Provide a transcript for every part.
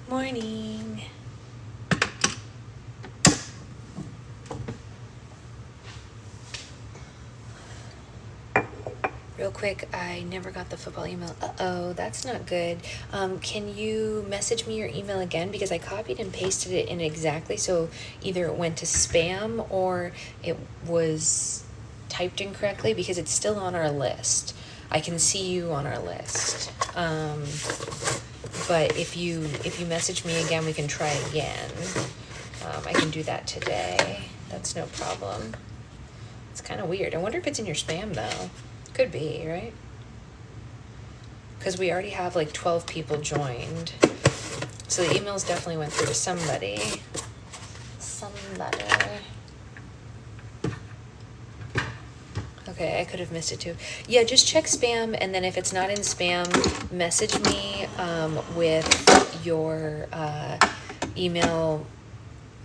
Morning. Real quick, I never got the football email. Uh-oh, that's not good. Can you message me your email again? Because I copied and pasted it in exactly, so either it went to spam or it was typed incorrectly, because it's still on our list. I can see you on our list. But if you message me again, we can try again. I can do that today. That's no problem. It's kind of weird. I wonder if it's in your spam, though. Could be, right? Because we already have like 12 people joined. So the emails definitely went through to somebody. Okay, I could have missed it too. Yeah, just check spam, and then if it's not in spam, message me with your email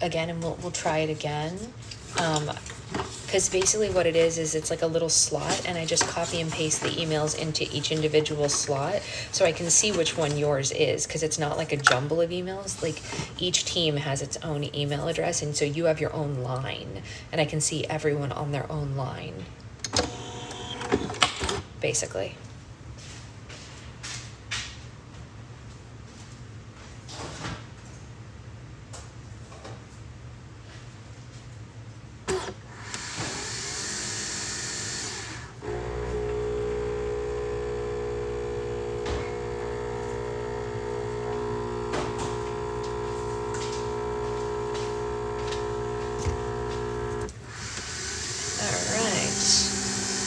again, and we'll try it again. Because basically what it is it's like a little slot, and I just copy and paste the emails into each individual slot so I can see which one yours is, because it's not like a jumble of emails. Like each team has its own email address, and so you have your own line, and I can see everyone on their own line, basically.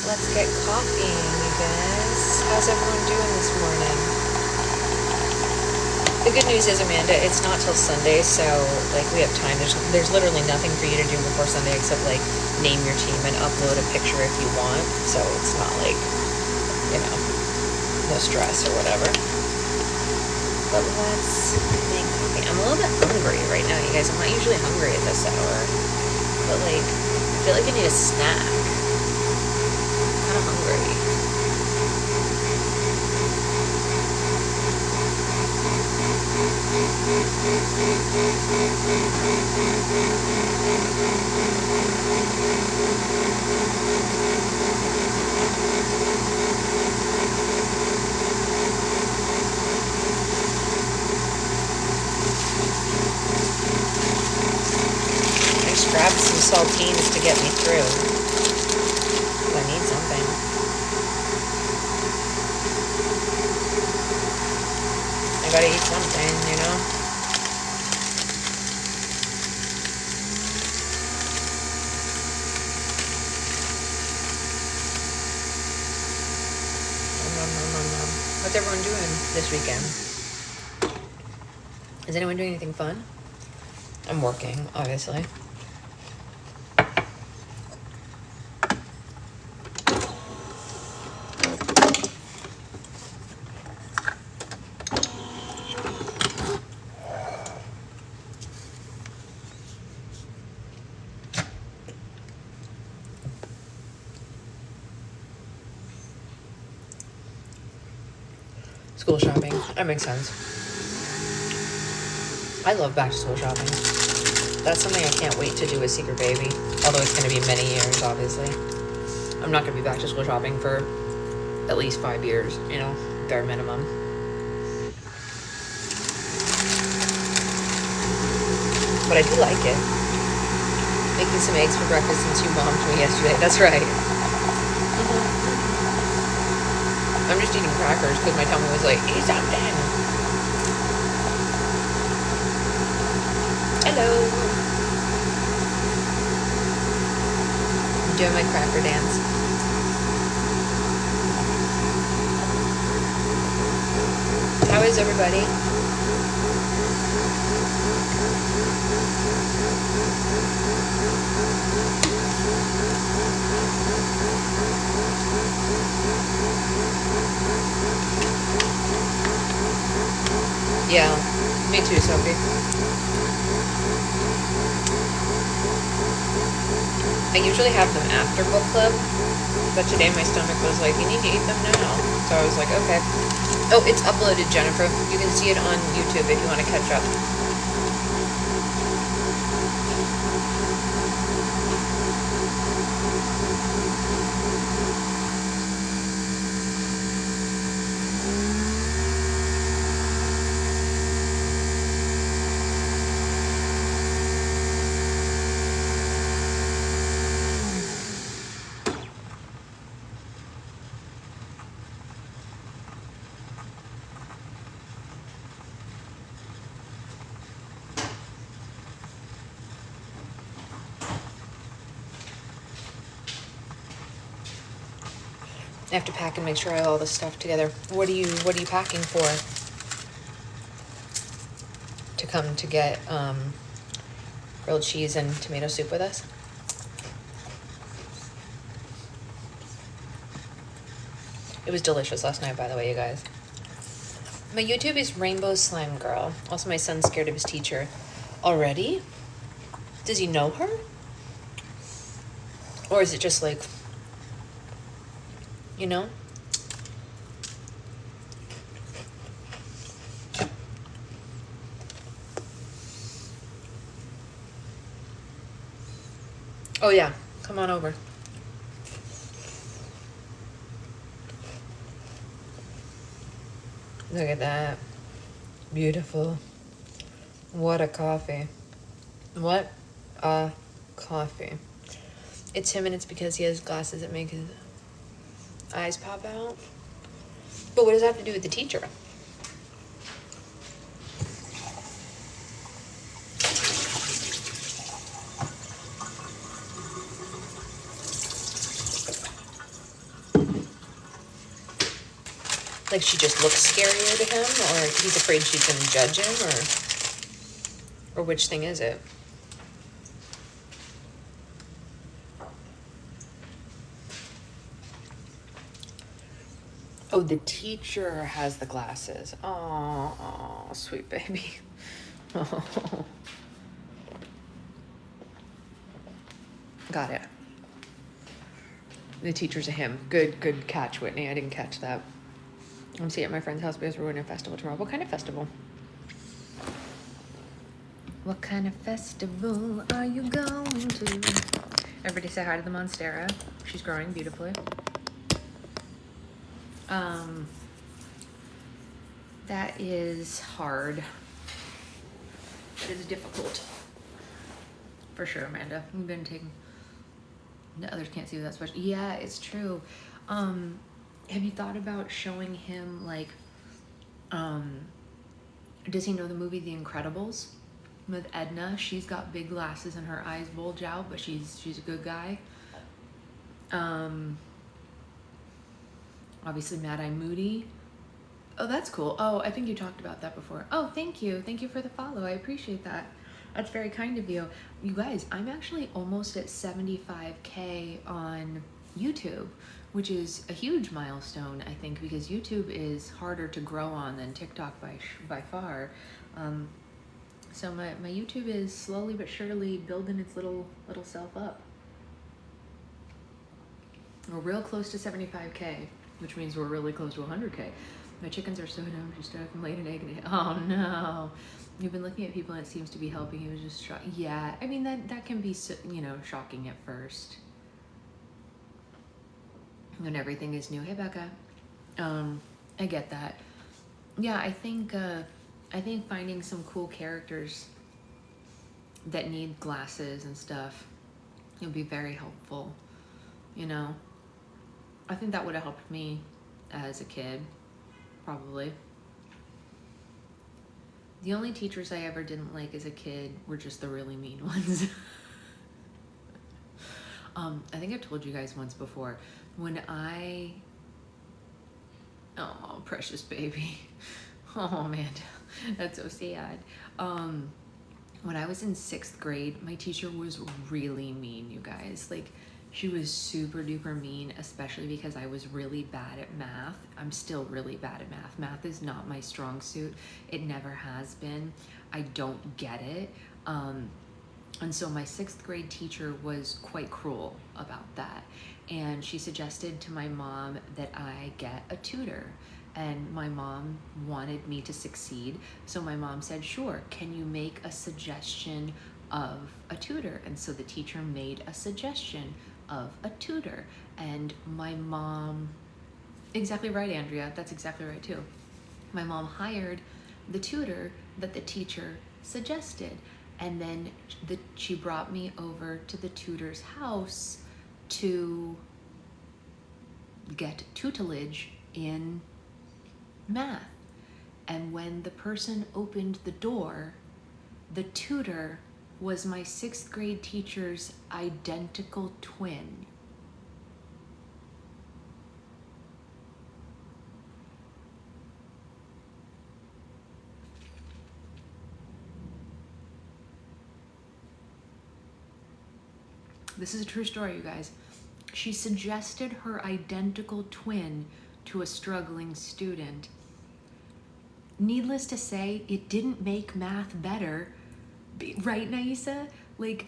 Let's get coffee, you guys. How's everyone doing this morning? The good news is, Amanda, it's not till Sunday, so like we have time. There's literally nothing for you to do before Sunday except like name your team and upload a picture if you want. So it's not like, you know, no stress or whatever. But let's make coffee. I'm a little bit hungry right now, you guys. I'm not usually hungry at this hour, but like I feel like I need a snack. Hungry. I just grabbed some saltines to get me through. I need something. I gotta eat something, you know? What's everyone doing this weekend? Is anyone doing anything fun? I'm working, obviously. School shopping. That makes sense. I love back to school shopping. That's something I can't wait to do with Secret Baby. Although it's going to be many years, obviously. I'm not going to be back to school shopping for at least 5 years, you know, bare minimum. But I do like it. Making some eggs for breakfast since you mommed me yesterday. That's right. I'm just eating crackers because my tummy was like, eat something. Hello. I'm doing my cracker dance. How is everybody? Yeah, me too, Sophie. I usually have them after book club, but today my stomach was like, you need to eat them now. So I was like, okay. Oh, it's uploaded, Jennifer. You can see it on YouTube if you want to catch up. I have to pack and make sure I have all this stuff together. What are you packing for? To come to get grilled cheese and tomato soup with us? It was delicious last night, by the way, you guys. My YouTube is Rainbow Slime Girl. Also, my son's scared of his teacher. Already? Does he know her? Or is it just like, you know? Oh yeah, come on over. Look at that. Beautiful. What a coffee. What a coffee. It's him, and it's because he has glasses that make his eyes pop out. But what does that have to do with the teacher? Like she just looks scarier to him, or he's afraid she's gonna judge him, or which thing is it? Oh, the teacher has the glasses. Oh, sweet baby. Oh. Got it. The teacher's a him. Good catch, Whitney. I didn't catch that. I'm seeing at my friend's house because we're in a festival tomorrow. What kind of festival? What kind of festival are you going to? Everybody say hi to the Monstera. She's growing beautifully. That is hard. That is difficult. For sure, Amanda. You've been taking... The others can't see that special. Yeah, it's true. Have you thought about showing him, like, does he know the movie The Incredibles with Edna? She's got big glasses and her eyes bulge out, but she's a good guy. Obviously Mad Eye Moody. Oh, that's cool. Oh, I think you talked about that before. Oh, thank you. Thank you for the follow. I appreciate that. That's very kind of you. You guys, I'm actually almost at 75K on YouTube, which is a huge milestone, I think, because YouTube is harder to grow on than TikTok by far. So my YouTube is slowly but surely building its little self up. We're real close to 75K, which means we're really close to 100K. My chickens are so dumb, she's stuck and laid an egg in it. Oh no. You've been looking at people and it seems to be helping. He was just shocked. Yeah, I mean, that can be, you know, shocking at first. When everything is new. Hey, Becca. I get that. Yeah, I think finding some cool characters that need glasses and stuff would be very helpful, you know? I think that would have helped me as a kid, probably. The only teachers I ever didn't like as a kid were just the really mean ones. I think I've told you guys once before, when oh, precious baby. Oh, man, that's so sad. When I was in 6th grade, my teacher was really mean, you guys. Like, She was super duper mean, especially because I was really bad at math. I'm still really bad at math. Math is not my strong suit. It never has been. I don't get it. And so my 6th grade teacher was quite cruel about that. And she suggested to my mom that I get a tutor. And my mom wanted me to succeed. So my mom said, sure, can you make a suggestion of a tutor? And so the teacher made a suggestion of a tutor. And my mom, exactly right, Andrea, that's exactly right too. My mom hired the tutor that the teacher suggested. And then she brought me over to the tutor's house to get tutelage in math. And when the person opened the door, the tutor was my 6th grade teacher's identical twin. This is a true story, you guys. She suggested her identical twin to a struggling student. Needless to say, it didn't make math better. Right, Naisa? Like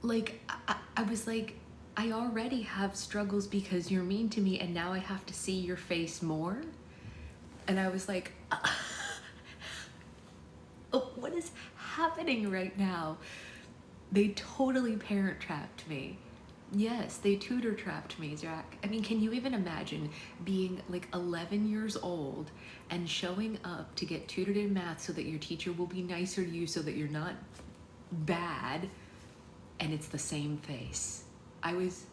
I was like, I already have struggles because you're mean to me, and now I have to see your face more? And I was like, oh, what is happening right now? They totally parent trapped me. Yes, they tutor trapped me, Jack. I mean, can you even imagine being like 11 years old and showing up to get tutored in math so that your teacher will be nicer to you so that you're not bad, and it's the same face? I was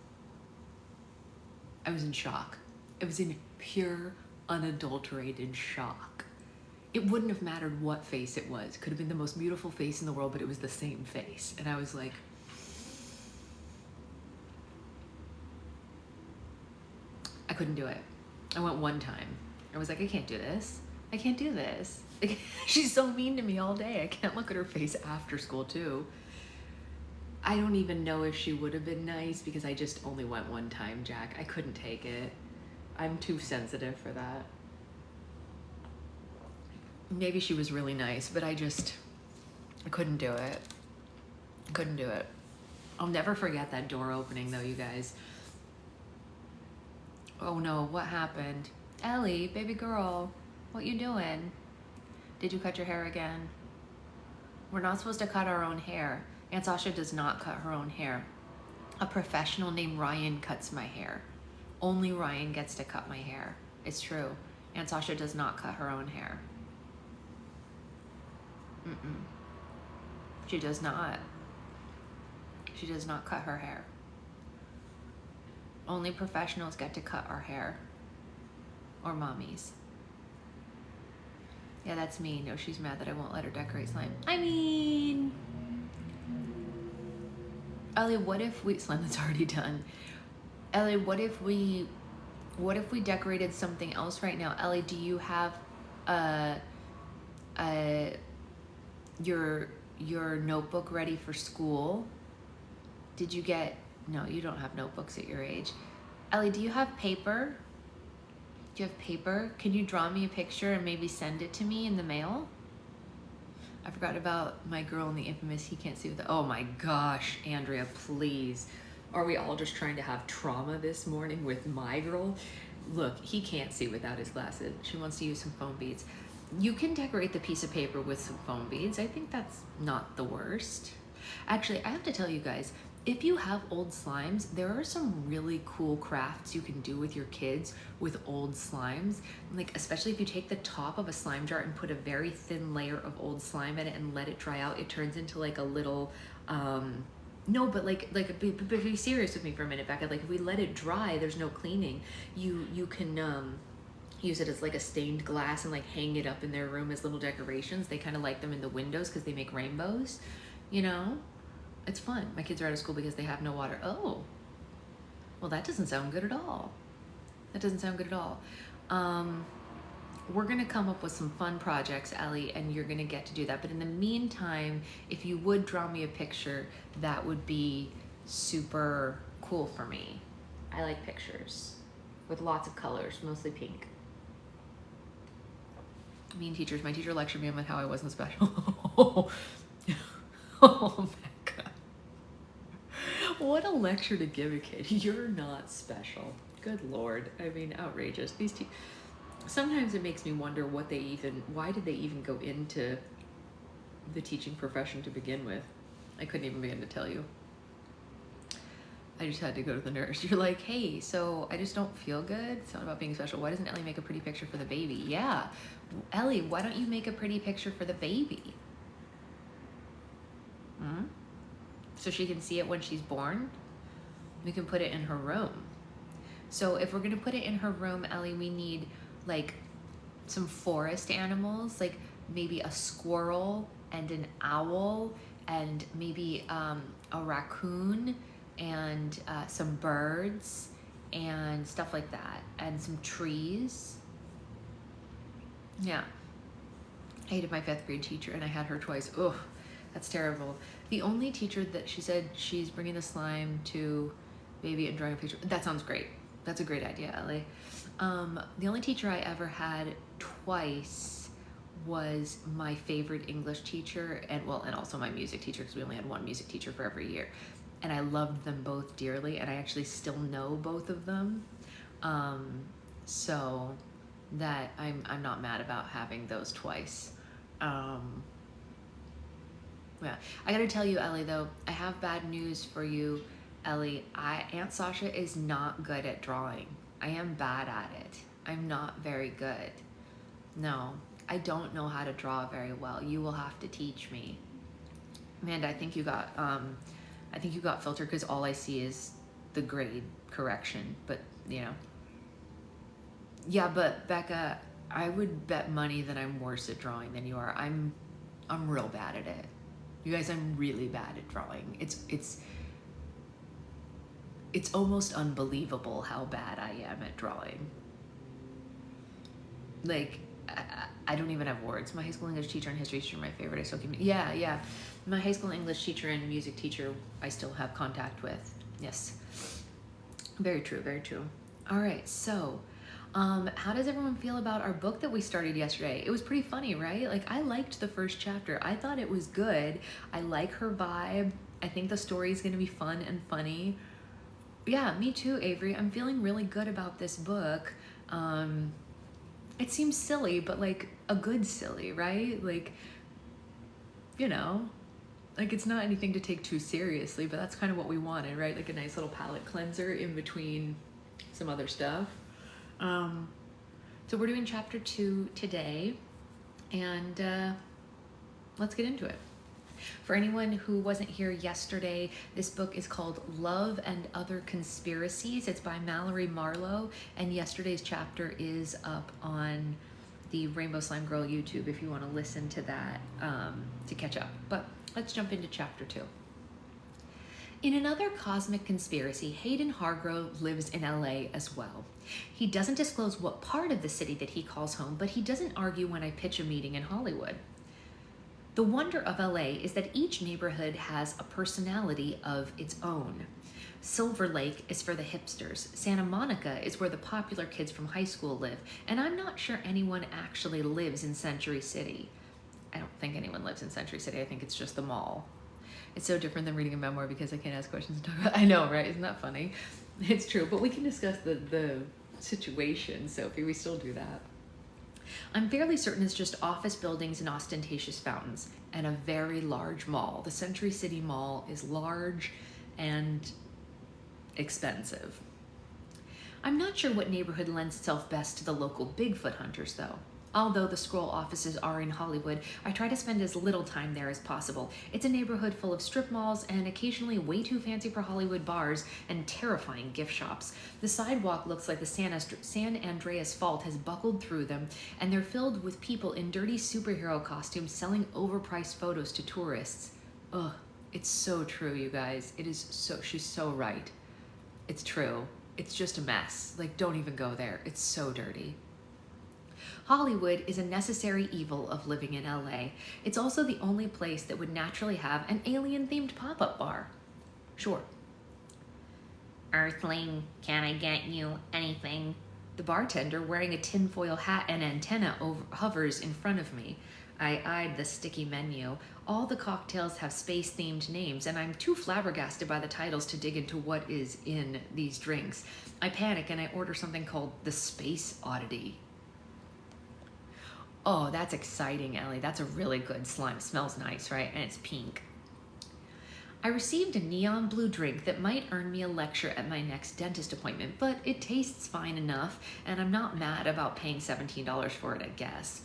in shock. I was in pure, unadulterated shock. It wouldn't have mattered what face it was. Could have been the most beautiful face in the world, but it was the same face. And I was like, I couldn't do it. I went one time. I was like, I can't do this. I can't do this. She's so mean to me all day. I can't look at her face after school too. I don't even know if she would have been nice because I just only went one time, Jack. I couldn't take it. I'm too sensitive for that. Maybe she was really nice, but I couldn't do it. I couldn't do it. I'll never forget that door opening though, you guys. Oh no, what happened? Ellie, baby girl, what you doing? Did you cut your hair again? We're not supposed to cut our own hair. Aunt Sasha does not cut her own hair. A professional named Ryan cuts my hair. Only Ryan gets to cut my hair. It's true. Aunt Sasha does not cut her own hair. She does not. She does not cut her hair. Only professionals get to cut our hair. Or mommies. Yeah, that's me. No, she's mad that I won't let her decorate slime. I mean... Ellie, what if we... Slime that's already done. Ellie, what if we decorated something else right now? Ellie, do you have your notebook ready for school? Did you get... No, you don't have notebooks at your age. Ellie, do you have paper? Do you have paper? Can you draw me a picture and maybe send it to me in the mail? I forgot about my girl in the infamous he can't see with the... Oh my gosh, Andrea, please. Are we all just trying to have trauma this morning with my girl? Look, he can't see without his glasses. She wants to use some foam beads. You can decorate the piece of paper with some foam beads. I think that's not the worst. Actually, I have to tell you guys, if you have old slimes, there are some really cool crafts you can do with your kids with old slimes. Like, especially if you take the top of a slime jar and put a very thin layer of old slime in it and let it dry out, it turns into like a little, no, but be serious with me for a minute, Becca. Like, if we let it dry, there's no cleaning. You can use it as like a stained glass and like hang it up in their room as little decorations. They kind of like them in the windows because they make rainbows, you know? It's fun. My kids are out of school because they have no water. Oh, well, that doesn't sound good at all. That doesn't sound good at all. We're gonna come up with some fun projects, Ellie, and you're gonna get to do that. But in the meantime, if you would draw me a picture, that would be super cool for me. I like pictures with lots of colors, mostly pink. Mean teachers. My teacher lectured me on how I wasn't special. Oh my God. What a lecture to give a kid. You're not special. Good Lord. I mean, outrageous. Sometimes it makes me wonder why did they even go into the teaching profession to begin with? I couldn't even begin to tell you. I just had to go to the nurse. You're like, hey, so I just don't feel good. It's not about being special. Why doesn't Ellie make a pretty picture for the baby? Yeah. Ellie, why don't you make a pretty picture for the baby? So she can see it when she's born? We can put it in her room. So if we're gonna put it in her room, Ellie, we need like some forest animals, like maybe a squirrel and an owl and maybe a raccoon and some birds and stuff like that, and some trees. Yeah. I hated my 5th grade teacher, and I had her twice. Ugh, that's terrible. The only teacher that she said she's bringing the slime to baby and drawing a picture. That sounds great. That's a great idea, Ellie. The only teacher I ever had twice was my favorite English teacher, and also my music teacher, because we only had one music teacher for every year. And I loved them both dearly, and I actually still know both of them. So that I'm not mad about having those twice. Yeah, I gotta tell you, Ellie, though, I have bad news for you, Ellie. Aunt Sasha is not good at drawing. I am bad at it. I'm not very good. No, I don't know how to draw very well. You will have to teach me. Amanda, I think you got filtered because all I see is the grade correction, but you know. Yeah, but Becca, I would bet money that I'm worse at drawing than you are. I'm real bad at it. You guys, I'm really bad at drawing. It's almost unbelievable how bad I am at drawing. Like, I don't even have words. My high school English teacher and history teacher are my favorite. I still keep, yeah. My high school English teacher and music teacher, I still have contact with. Yes. Very true, very true. All right, so how does everyone feel about our book that we started yesterday? It was pretty funny, right? Like, I liked the first chapter. I thought it was good. I like her vibe. I think the story is going to be fun and funny. Yeah, me too, Avery. I'm feeling really good about this book. It seems silly, but like a good silly, right? Like, you know, like it's not anything to take too seriously, but that's kind of what we wanted, right? Like a nice little palate cleanser in between some other stuff. So we're doing chapter 2 today, and let's get into it. For anyone who wasn't here yesterday, this book is called Love and Other Conspiracies. It's by Mallory Marlowe, and yesterday's chapter is up on the Rainbow Slime Girl YouTube if you want to listen to that to catch up. But let's jump into chapter 2. In another cosmic conspiracy, Hayden Hargrove lives in LA as well. He doesn't disclose what part of the city that he calls home, but he doesn't argue when I pitch a meeting in Hollywood. The wonder of LA is that each neighborhood has a personality of its own. Silver Lake is for the hipsters, Santa Monica is where the popular kids from high school live, and I'm not sure anyone actually lives in Century City. I don't think anyone lives in Century City, I think it's just the mall. It's so different than reading a memoir because I can't ask questions and talk about it. I know, right? Isn't that funny? It's true, but we can discuss the situation, Sophie. We still do that. I'm fairly certain it's just office buildings and ostentatious fountains and a very large mall. The Century City Mall is large and expensive. I'm not sure what neighborhood lends itself best to the local Bigfoot hunters, though. Although the scroll offices are in Hollywood, I try to spend as little time there as possible. It's a neighborhood full of strip malls and occasionally way too fancy for Hollywood bars and terrifying gift shops. The sidewalk looks like the San Andreas Fault has buckled through them, and they're filled with people in dirty superhero costumes selling overpriced photos to tourists. Ugh, it's so true, you guys. It is so, she's so right. It's true. It's just a mess. Like, don't even go there. It's so dirty. Hollywood is a necessary evil of living in LA. It's also the only place that would naturally have an alien-themed pop-up bar. Sure, Earthling, can I get you anything? The bartender, wearing a tinfoil hat and antenna, hovers in front of me. I eyed the sticky menu. All the cocktails have space-themed names, and I'm too flabbergasted by the titles to dig into what is in these drinks. I panic and I order something called the Space Oddity. Oh, that's exciting, Ellie. That's a really good slime. It smells nice, right? And it's pink. I received a neon blue drink that might earn me a lecture at my next dentist appointment, but it tastes fine enough, and I'm not mad about paying $17 for it, I guess.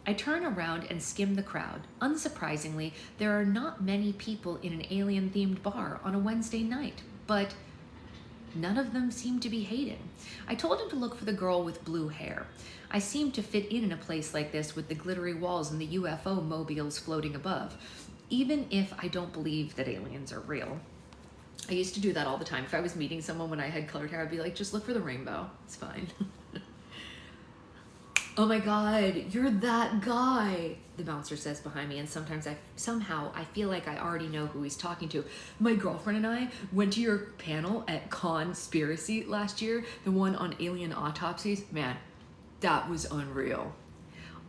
I turn around and skim the crowd. Unsurprisingly, there are not many people in an alien-themed bar on a Wednesday night, but none of them seem to be Hayden. I told him to look for the girl with blue hair. I seem to fit in a place like this with the glittery walls and the UFO mobiles floating above, even if I don't believe that aliens are real. I used to do that all the time. If I was meeting someone when I had colored hair, I'd be like, just look for the rainbow. It's fine. Oh my God, you're that guy, the bouncer says behind me, and somehow I feel like I already know who he's talking to. My girlfriend and I went to your panel at Conspiracies last year, the one on alien autopsies. Man, that was unreal.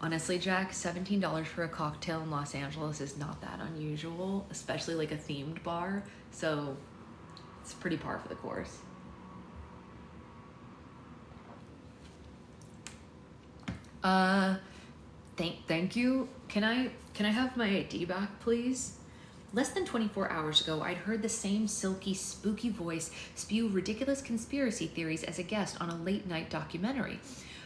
Honestly, Jack, $17 for a cocktail in Los Angeles is not that unusual, especially like a themed bar, so it's pretty par for the course. Thank you. Can I have my ID back, please? Less than 24 hours ago, I'd heard the same silky, spooky voice spew ridiculous conspiracy theories as a guest on a late-night documentary.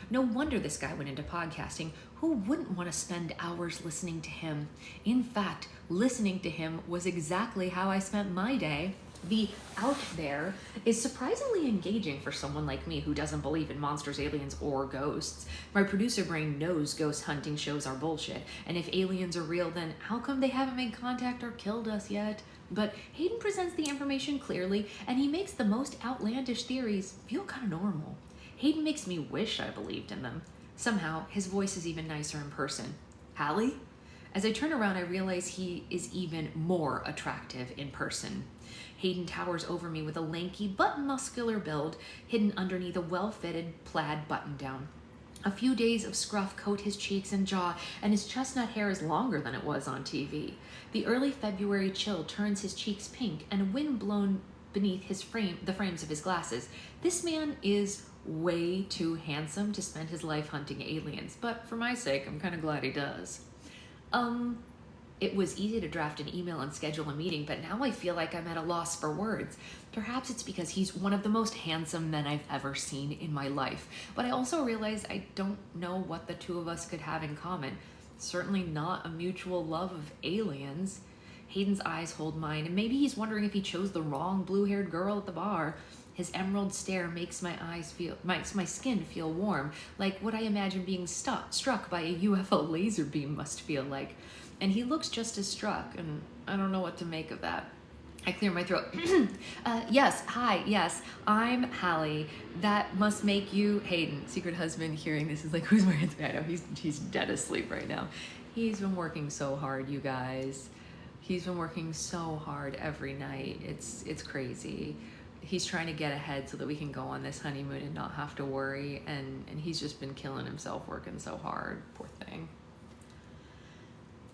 No wonder this guy went into podcasting. Who wouldn't want to spend hours listening to him? In fact, listening to him was exactly how I spent my day. The out there is surprisingly engaging for someone like me who doesn't believe in monsters, aliens, or ghosts. My producer brain knows ghost hunting shows are bullshit, and if aliens are real, then how come they haven't made contact or killed us yet? But Hayden presents the information clearly, and he makes the most outlandish theories feel kind of normal. Hayden makes me wish I believed in them. Somehow, his voice is even nicer in person. Hallie? As I turn around, I realize he is even more attractive in person. Hayden towers over me with a lanky but muscular build hidden underneath a well-fitted plaid button-down. A few days of scruff coat his cheeks and jaw, and his chestnut hair is longer than it was on TV. The early February chill turns his cheeks pink, and a wind blown beneath the frames of his glasses. This man is way too handsome to spend his life hunting aliens, but for my sake, I'm kind of glad he does. It was easy to draft an email and schedule a meeting, but now I feel like I'm at a loss for words. Perhaps it's because he's one of the most handsome men I've ever seen in my life, but I also realize I don't know what the two of us could have in common. Certainly not a mutual love of aliens. Hayden's eyes hold mine, and maybe he's wondering if he chose the wrong blue-haired girl at the bar. His emerald stare makes my skin feel warm, like what I imagine being struck by a UFO laser beam must feel like. And he looks just as struck, and I don't know what to make of that. I clear my throat. Yes, hi, yes, I'm Hallie. That must make you Hayden. Secret husband hearing this is like, who's wearing this? I know, he's dead asleep right now. He's been working so hard, you guys. He's been working so hard every night. It's crazy. He's trying to get ahead so that we can go on this honeymoon and not have to worry, and he's just been killing himself working so hard. Poor thing.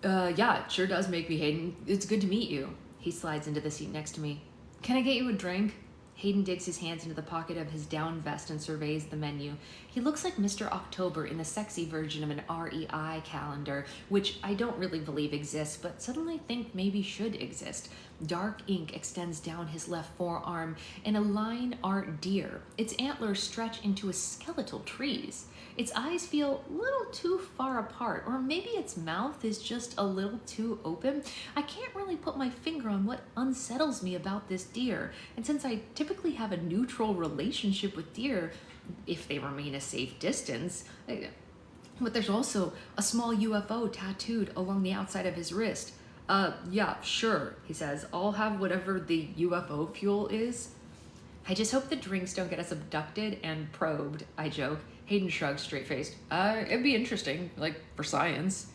Yeah, it sure does make me Hayden. It's good to meet you. He slides into the seat next to me. Can I get you a drink? Hayden digs his hands into the pocket of his down vest and surveys the menu. He looks like Mr. October in the sexy version of an REI calendar, which I don't really believe exists, but suddenly think maybe should exist. Dark ink extends down his left forearm in a line art deer. Its antlers stretch into skeletal trees. Its eyes feel a little too far apart, or maybe its mouth is just a little too open. I can't really put my finger on what unsettles me about this deer, and since I typically have a neutral relationship with deer, if they remain a safe distance, but there's also a small UFO tattooed along the outside of his wrist. Yeah, sure, he says. I'll have whatever the UFO fuel is. I just hope the drinks don't get us abducted and probed, I joke. Hayden shrugs, straight-faced. It'd be interesting, like, for science.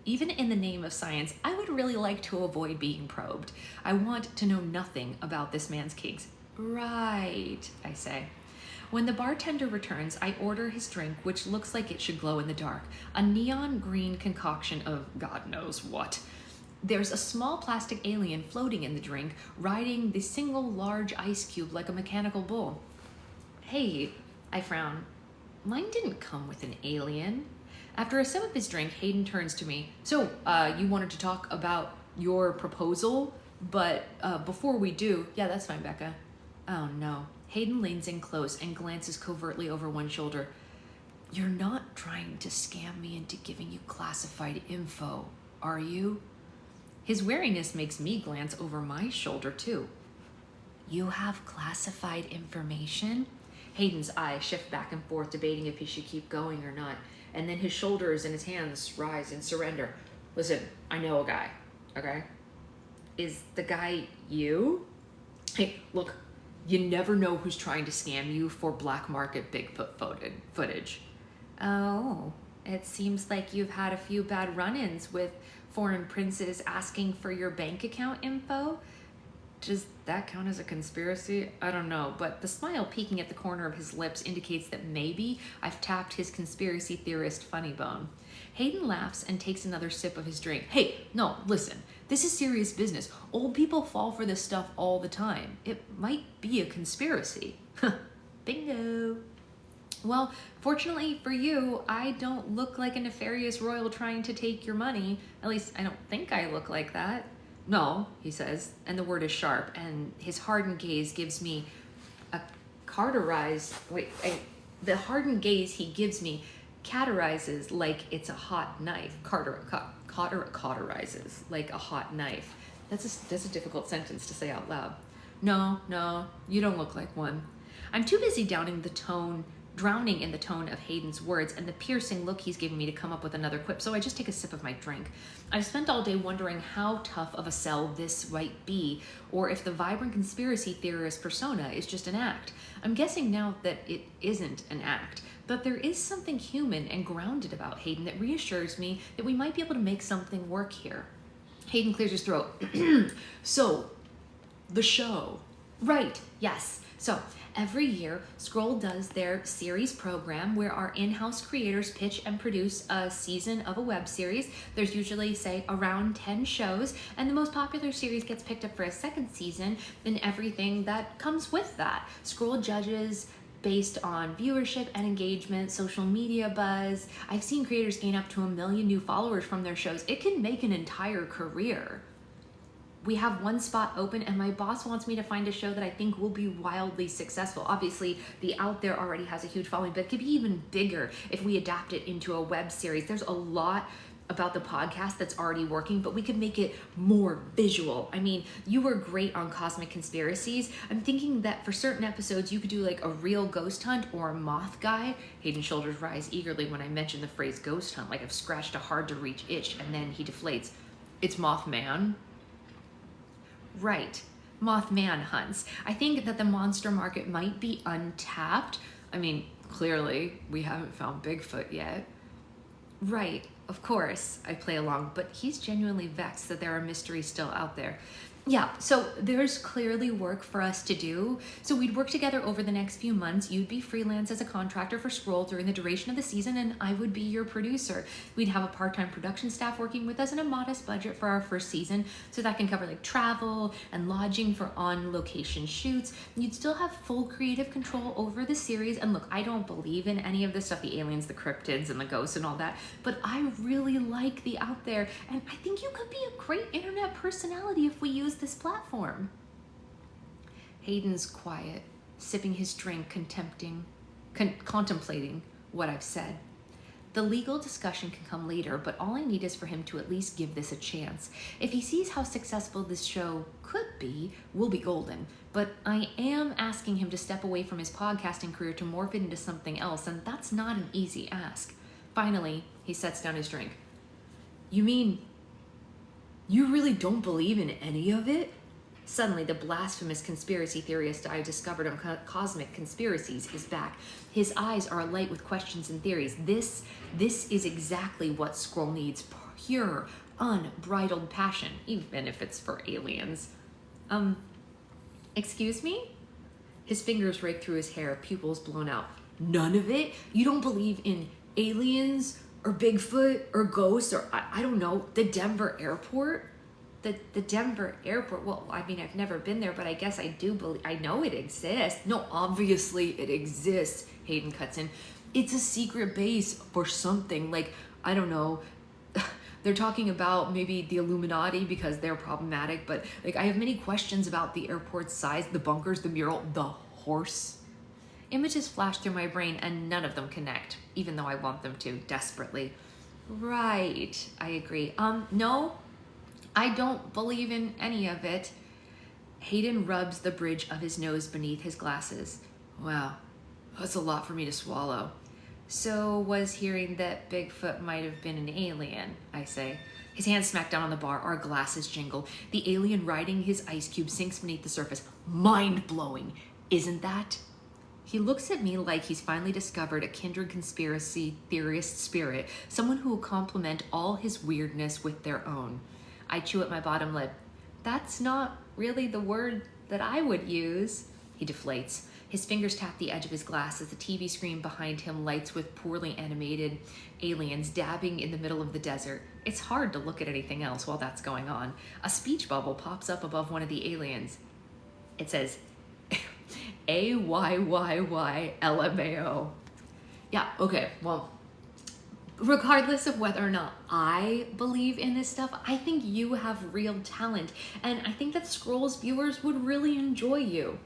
Even in the name of science, I would really like to avoid being probed. I want to know nothing about this man's kinks. Right, I say. When the bartender returns, I order his drink, which looks like it should glow in the dark. A neon green concoction of God knows what. There's a small plastic alien floating in the drink, riding the single large ice cube like a mechanical bull. Hey, I frown. Mine didn't come with an alien. After a sip of his drink, Hayden turns to me. So, you wanted to talk about your proposal? But before we do, yeah, that's fine, Becca. Oh no. Hayden leans in close and glances covertly over one shoulder. You're not trying to scam me into giving you classified info, are you? His wariness makes me glance over my shoulder too. You have classified information? Hayden's eyes shift back and forth, debating if he should keep going or not, and then his shoulders and his hands rise in surrender. Listen, I know a guy, okay? Is the guy you? Hey, look, you never know who's trying to scam you for black market Bigfoot footage. Oh, it seems like you've had a few bad run-ins with foreign princes asking for your bank account info. Does that count as a conspiracy? I don't know, but the smile peeking at the corner of his lips indicates that maybe I've tapped his conspiracy theorist funny bone. Hayden laughs and takes another sip of his drink. Hey, no, listen. This is serious business. Old people fall for this stuff all the time. It might be a conspiracy. Bingo. Well, fortunately for you, I don't look like a nefarious royal trying to take your money. At least I don't think I look like that. No, he says, and the word is sharp, and his hardened gaze gives me a the hardened gaze he gives me cauterizes like it's a hot knife. Cauterizes like a hot knife. That's a difficult sentence to say out loud. No, you don't look like one. I'm too busy drowning in the tone of Hayden's words and the piercing look he's giving me to come up with another quip, so I just take a sip of my drink. I've spent all day wondering how tough of a sell this might be, or if the vibrant conspiracy theorist persona is just an act. I'm guessing now that it isn't an act, but there is something human and grounded about Hayden that reassures me that we might be able to make something work here. Hayden clears his throat. So, the show. Right, yes. So, every year, Scroll does their series program where our in-house creators pitch and produce a season of a web series. There's usually, say, around 10 shows, and the most popular series gets picked up for a second season and everything that comes with that. Scroll judges based on viewership and engagement, social media buzz. I've seen creators gain up to 1 million new followers from their shows. It can make an entire career. We have one spot open and my boss wants me to find a show that I think will be wildly successful. Obviously, the Out There already has a huge following, but it could be even bigger if we adapt it into a web series. There's a lot about the podcast that's already working, but we could make it more visual. I mean, you were great on Cosmic Conspiracies. I'm thinking that for certain episodes, you could do like a real ghost hunt or a moth guy. Hayden's shoulders rise eagerly when I mention the phrase ghost hunt, like I've scratched a hard to reach itch, and then he deflates. It's Mothman. Right, Mothman hunts. I think that the monster market might be untapped. I mean, clearly, we haven't found Bigfoot yet. Right, of course, I play along, but he's genuinely vexed that there are mysteries still out there. Yeah, so there's clearly work for us to do. So we'd work together over the next few months. You'd be freelance as a contractor for Scroll during the duration of the season, and I would be your producer. We'd have a part-time production staff working with us and a modest budget for our first season, so that can cover like travel and lodging for on-location shoots. You'd still have full creative control over the series. And look, I don't believe in any of this stuff, the aliens, the cryptids, and the ghosts and all that, but I really like the Out There, and I think you could be a great internet personality if we use this platform. Hayden's quiet, sipping his drink, contemplating what I've said. The legal discussion can come later, but all I need is for him to at least give this a chance. If he sees how successful this show could be, we'll be golden. But I am asking him to step away from his podcasting career to morph it into something else, and that's not an easy ask. Finally, he sets down his drink. You mean you really don't believe in any of it? Suddenly, the blasphemous conspiracy theorist I discovered on Cosmic Conspiracies is back. His eyes are alight with questions and theories. This is exactly what Scroll needs. Pure, unbridled passion, even if it's for aliens. Excuse me? His fingers rake through his hair, pupils blown out. None of it? You don't believe in aliens or Bigfoot or ghosts or, I don't know, the Denver airport? The Denver airport, well, I mean, I've never been there, but I guess I do believe, I know it exists. No, obviously it exists, Hayden cuts in. It's a secret base for something, like, I don't know, they're talking about maybe the Illuminati because they're problematic, but like I have many questions about the airport's size, the bunkers, the mural, the horse. Images flash through my brain and none of them connect, even though I want them to, desperately. Right, I agree. No, I don't believe in any of it. Hayden rubs the bridge of his nose beneath his glasses. Wow, that's a lot for me to swallow. So was hearing that Bigfoot might have been an alien, I say. His hands smack down on the bar, our glasses jingle. The alien riding his ice cube sinks beneath the surface. Mind-blowing, isn't that? He looks at me like he's finally discovered a kindred conspiracy theorist spirit, someone who will complement all his weirdness with their own. I chew at my bottom lip. That's not really the word that I would use. He deflates. His fingers tap the edge of his glass as the TV screen behind him lights with poorly animated aliens dabbing in the middle of the desert. It's hard to look at anything else while that's going on. A speech bubble pops up above one of the aliens. It says, AYYY-LMAO. Yeah, okay, well, regardless of whether or not I believe in this stuff, I think you have real talent, and I think that Scrolls viewers would really enjoy you.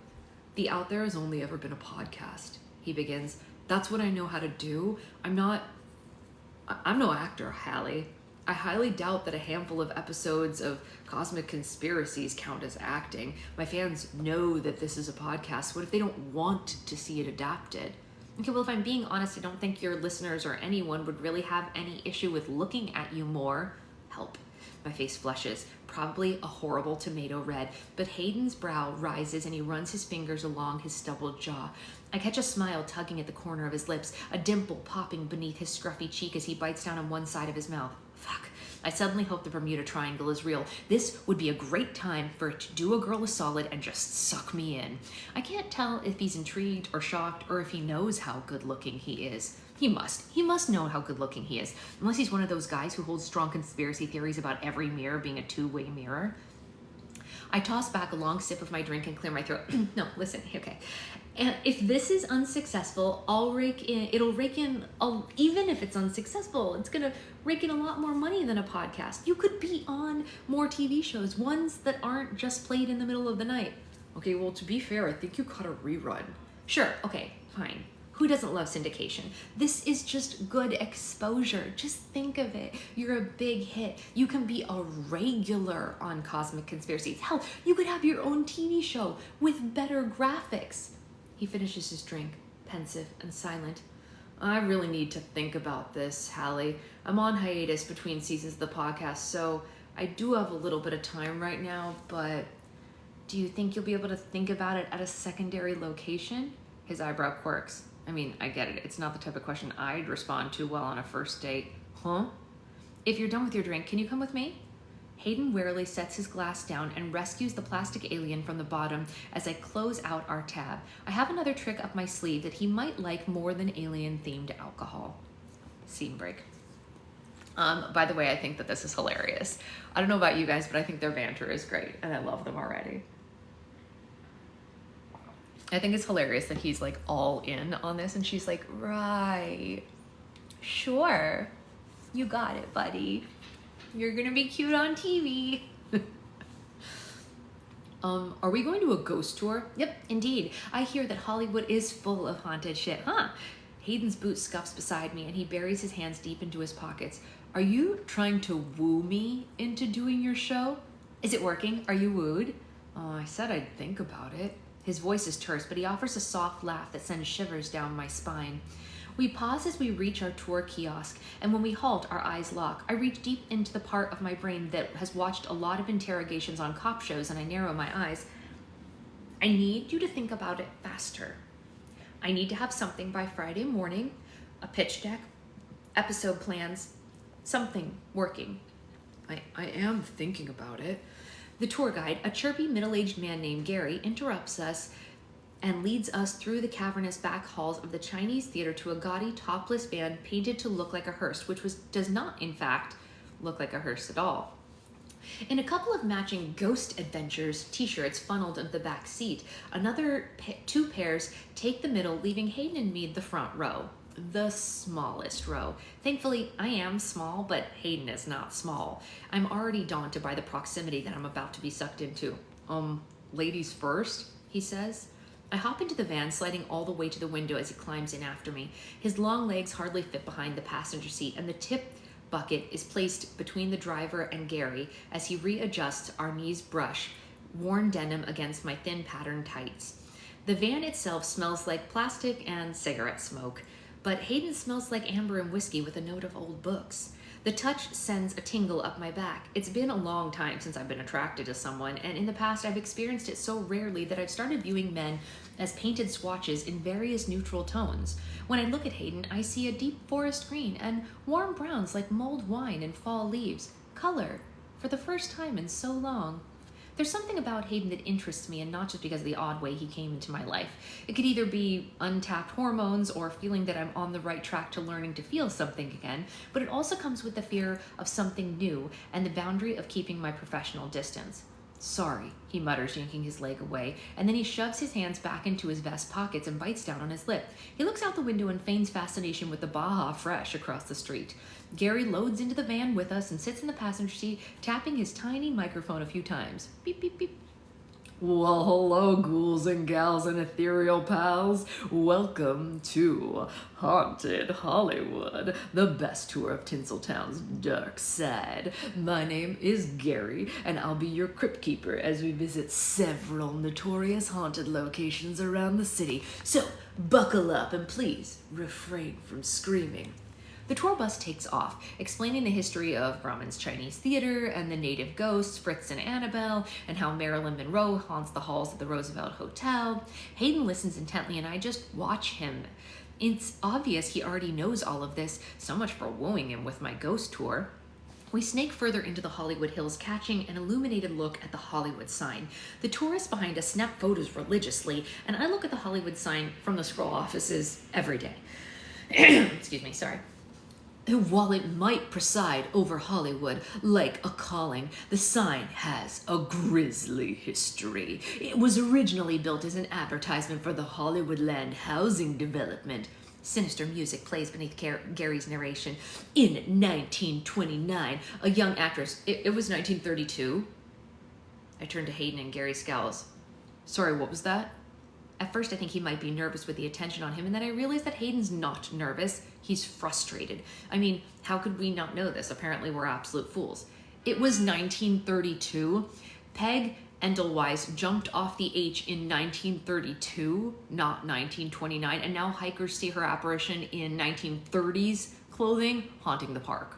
The Out There has only ever been a podcast, he begins. That's what I know how to do. I'm no actor, Hallie. I highly doubt that a handful of episodes of Cosmic Conspiracies count as acting. My fans know that this is a podcast. What if they don't want to see it adapted? Okay, well, if I'm being honest, I don't think your listeners or anyone would really have any issue with looking at you more. Help. My face flushes, probably a horrible tomato red, but Hayden's brow rises and he runs his fingers along his stubbled jaw. I catch a smile tugging at the corner of his lips, a dimple popping beneath his scruffy cheek as he bites down on one side of his mouth. Fuck. I suddenly hope the Bermuda Triangle is real. This would be a great time for it to do a girl a solid and just suck me in. I can't tell if he's intrigued or shocked or if he knows how good looking he is. He must know how good looking he is, unless he's one of those guys who holds strong conspiracy theories about every mirror being a two-way mirror. I toss back a long sip of my drink and clear my throat. No, listen, okay. And if this is unsuccessful, it'll rake in, even if it's unsuccessful, it's gonna rake in a lot more money than a podcast. You could be on more TV shows, ones that aren't just played in the middle of the night. Okay, well, to be fair, I think you caught a rerun. Sure, okay, fine. Who doesn't love syndication? This is just good exposure. Just think of it. You're a big hit. You can be a regular on Cosmic Conspiracies. Hell, you could have your own TV show with better graphics. He finishes his drink, pensive and silent. I really need to think about this, Hallie. I'm on hiatus between seasons of the podcast, so I do have a little bit of time right now, but do you think you'll be able to think about it at a secondary location? His eyebrow quirks. I mean, I get it. It's not the type of question I'd respond to well on a first date. Huh? If you're done with your drink, can you come with me? Hayden warily sets his glass down and rescues the plastic alien from the bottom as I close out our tab. I have another trick up my sleeve that he might like more than alien-themed alcohol. Scene break. By the way, I think that this is hilarious. I don't know about you guys, but I think their banter is great, and I love them already. I think it's hilarious that he's like all in on this and she's like, right, sure, you got it, buddy. You're gonna be cute on TV. Are we going to a ghost tour? Yep, indeed. I hear that Hollywood is full of haunted shit, huh? Hayden's boot scuffs beside me and he buries his hands deep into his pockets. Are you trying to woo me into doing your show? Is it working? Are you wooed? Oh, I said I'd think about it. His voice is terse, but he offers a soft laugh that sends shivers down my spine. We pause as we reach our tour kiosk, and when we halt, our eyes lock. I reach deep into the part of my brain that has watched a lot of interrogations on cop shows, and I narrow my eyes. I need you to think about it faster. I need to have something by Friday morning, a pitch deck, episode plans, something working. I am thinking about it. The tour guide, a chirpy middle-aged man named Gary, interrupts us and leads us through the cavernous back halls of the Chinese theater to a gaudy topless van painted to look like a hearse, which does not, in fact, look like a hearse at all. In a couple of matching Ghost Adventures t-shirts funneled into the back seat, another two pairs take the middle, leaving Hayden and me the front row. The smallest row. Thankfully, I am small, but Hayden is not small. I'm already daunted by the proximity that I'm about to be sucked into. Ladies first, he says. I hop into the van, sliding all the way to the window as he climbs in after me. His long legs hardly fit behind the passenger seat, and the tip bucket is placed between the driver and Gary as he readjusts our knees brush, worn denim against my thin patterned tights. The van itself smells like plastic and cigarette smoke, but Hayden smells like amber and whiskey with a note of old books. The touch sends a tingle up my back. It's been a long time since I've been attracted to someone, and in the past I've experienced it so rarely that I've started viewing men as painted swatches in various neutral tones. When I look at Hayden, I see a deep forest green and warm browns like mulled wine and fall leaves. Color, for the first time in so long. There's something about Hayden that interests me, and not just because of the odd way he came into my life. It could either be untapped hormones or feeling that I'm on the right track to learning to feel something again, but it also comes with the fear of something new and the boundary of keeping my professional distance. Sorry, he mutters, yanking his leg away, and then he shoves his hands back into his vest pockets and bites down on his lip. He looks out the window and feigns fascination with the Baja Fresh across the street. Gary loads into the van with us and sits in the passenger seat, tapping his tiny microphone a few times. Beep, beep, beep. Well, hello, ghouls and gals and ethereal pals. Welcome to Haunted Hollywood, the best tour of Tinseltown's dark side. My name is Gary, and I'll be your crypt keeper as we visit several notorious haunted locations around the city. So, buckle up and please refrain from screaming. The tour bus takes off, explaining the history of Grauman's Chinese theater and the native ghosts, Fritz and Annabelle, and how Marilyn Monroe haunts the halls of the Roosevelt Hotel. Hayden listens intently, and I just watch him. It's obvious he already knows all of this, so much for wooing him with my ghost tour. We snake further into the Hollywood Hills, catching an illuminated look at the Hollywood sign. The tourists behind us snap photos religiously, and I look at the Hollywood sign from the scroll offices every day. Excuse me, sorry. While it might preside over Hollywood like a calling, the sign has a grisly history. It was originally built as an advertisement for the Hollywoodland housing development. Sinister music plays beneath Gary's narration. In 1929, a young actress... It was 1932? I turn to Hayden, and Gary scowls. Sorry, what was that? At first, I think he might be nervous with the attention on him, and then I realize that Hayden's not nervous. He's frustrated. I mean, how could we not know this? Apparently, we're absolute fools. It was 1932. Peg Endelweiss jumped off the H in 1932, not 1929, and now hikers see her apparition in 1930s clothing haunting the park.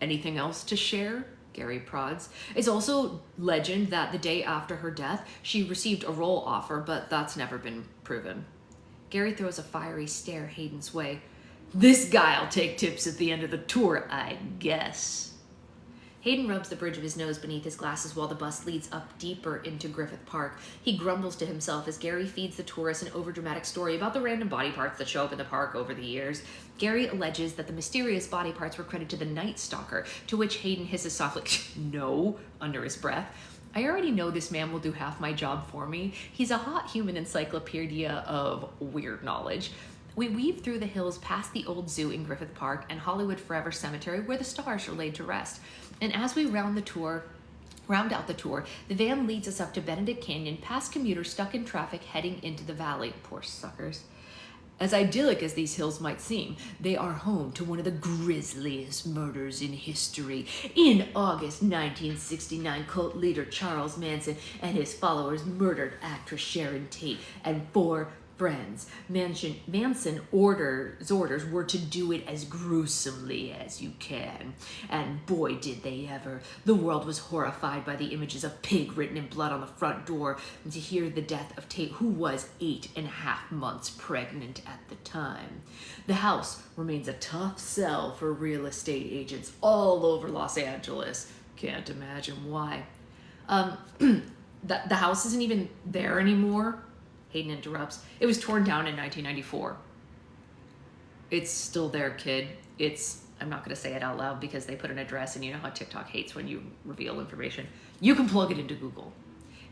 Anything else to share? Gary prods. It's also legend that the day after her death, she received a role offer, but that's never been proven. Gary throws a fiery stare Hayden's way. This guy'll take tips at the end of the tour, I guess. Hayden rubs the bridge of his nose beneath his glasses while the bus leads up deeper into Griffith Park. He grumbles to himself as Gary feeds the tourists an overdramatic story about the random body parts that show up in the park over the years. Gary alleges that the mysterious body parts were credited to the Night Stalker, to which Hayden hisses softly, no, under his breath. I already know this man will do half my job for me. He's a hot human encyclopedia of weird knowledge. We weave through the hills past the old zoo in Griffith Park and Hollywood Forever Cemetery, where the stars are laid to rest. And as we round out the tour, the van leads us up to Benedict Canyon, past commuters stuck in traffic heading into the valley. Poor suckers. As idyllic as these hills might seem, they are home to one of the grisliest murders in history. In August 1969, cult leader Charles Manson and his followers murdered actress Sharon Tate and 4 friends. Manson's orders were to do it as gruesomely as you can. And boy, did they ever. The world was horrified by the images of pig written in blood on the front door, and to hear the death of Tate, who was 8.5 months pregnant at the time. The house remains a tough sell for real estate agents all over Los Angeles. Can't imagine why. The house isn't even there anymore. Hayden interrupts. It was torn down in 1994. It's still there, kid. I'm not going to say it out loud because they put an address, and you know how TikTok hates when you reveal information. You can plug it into Google.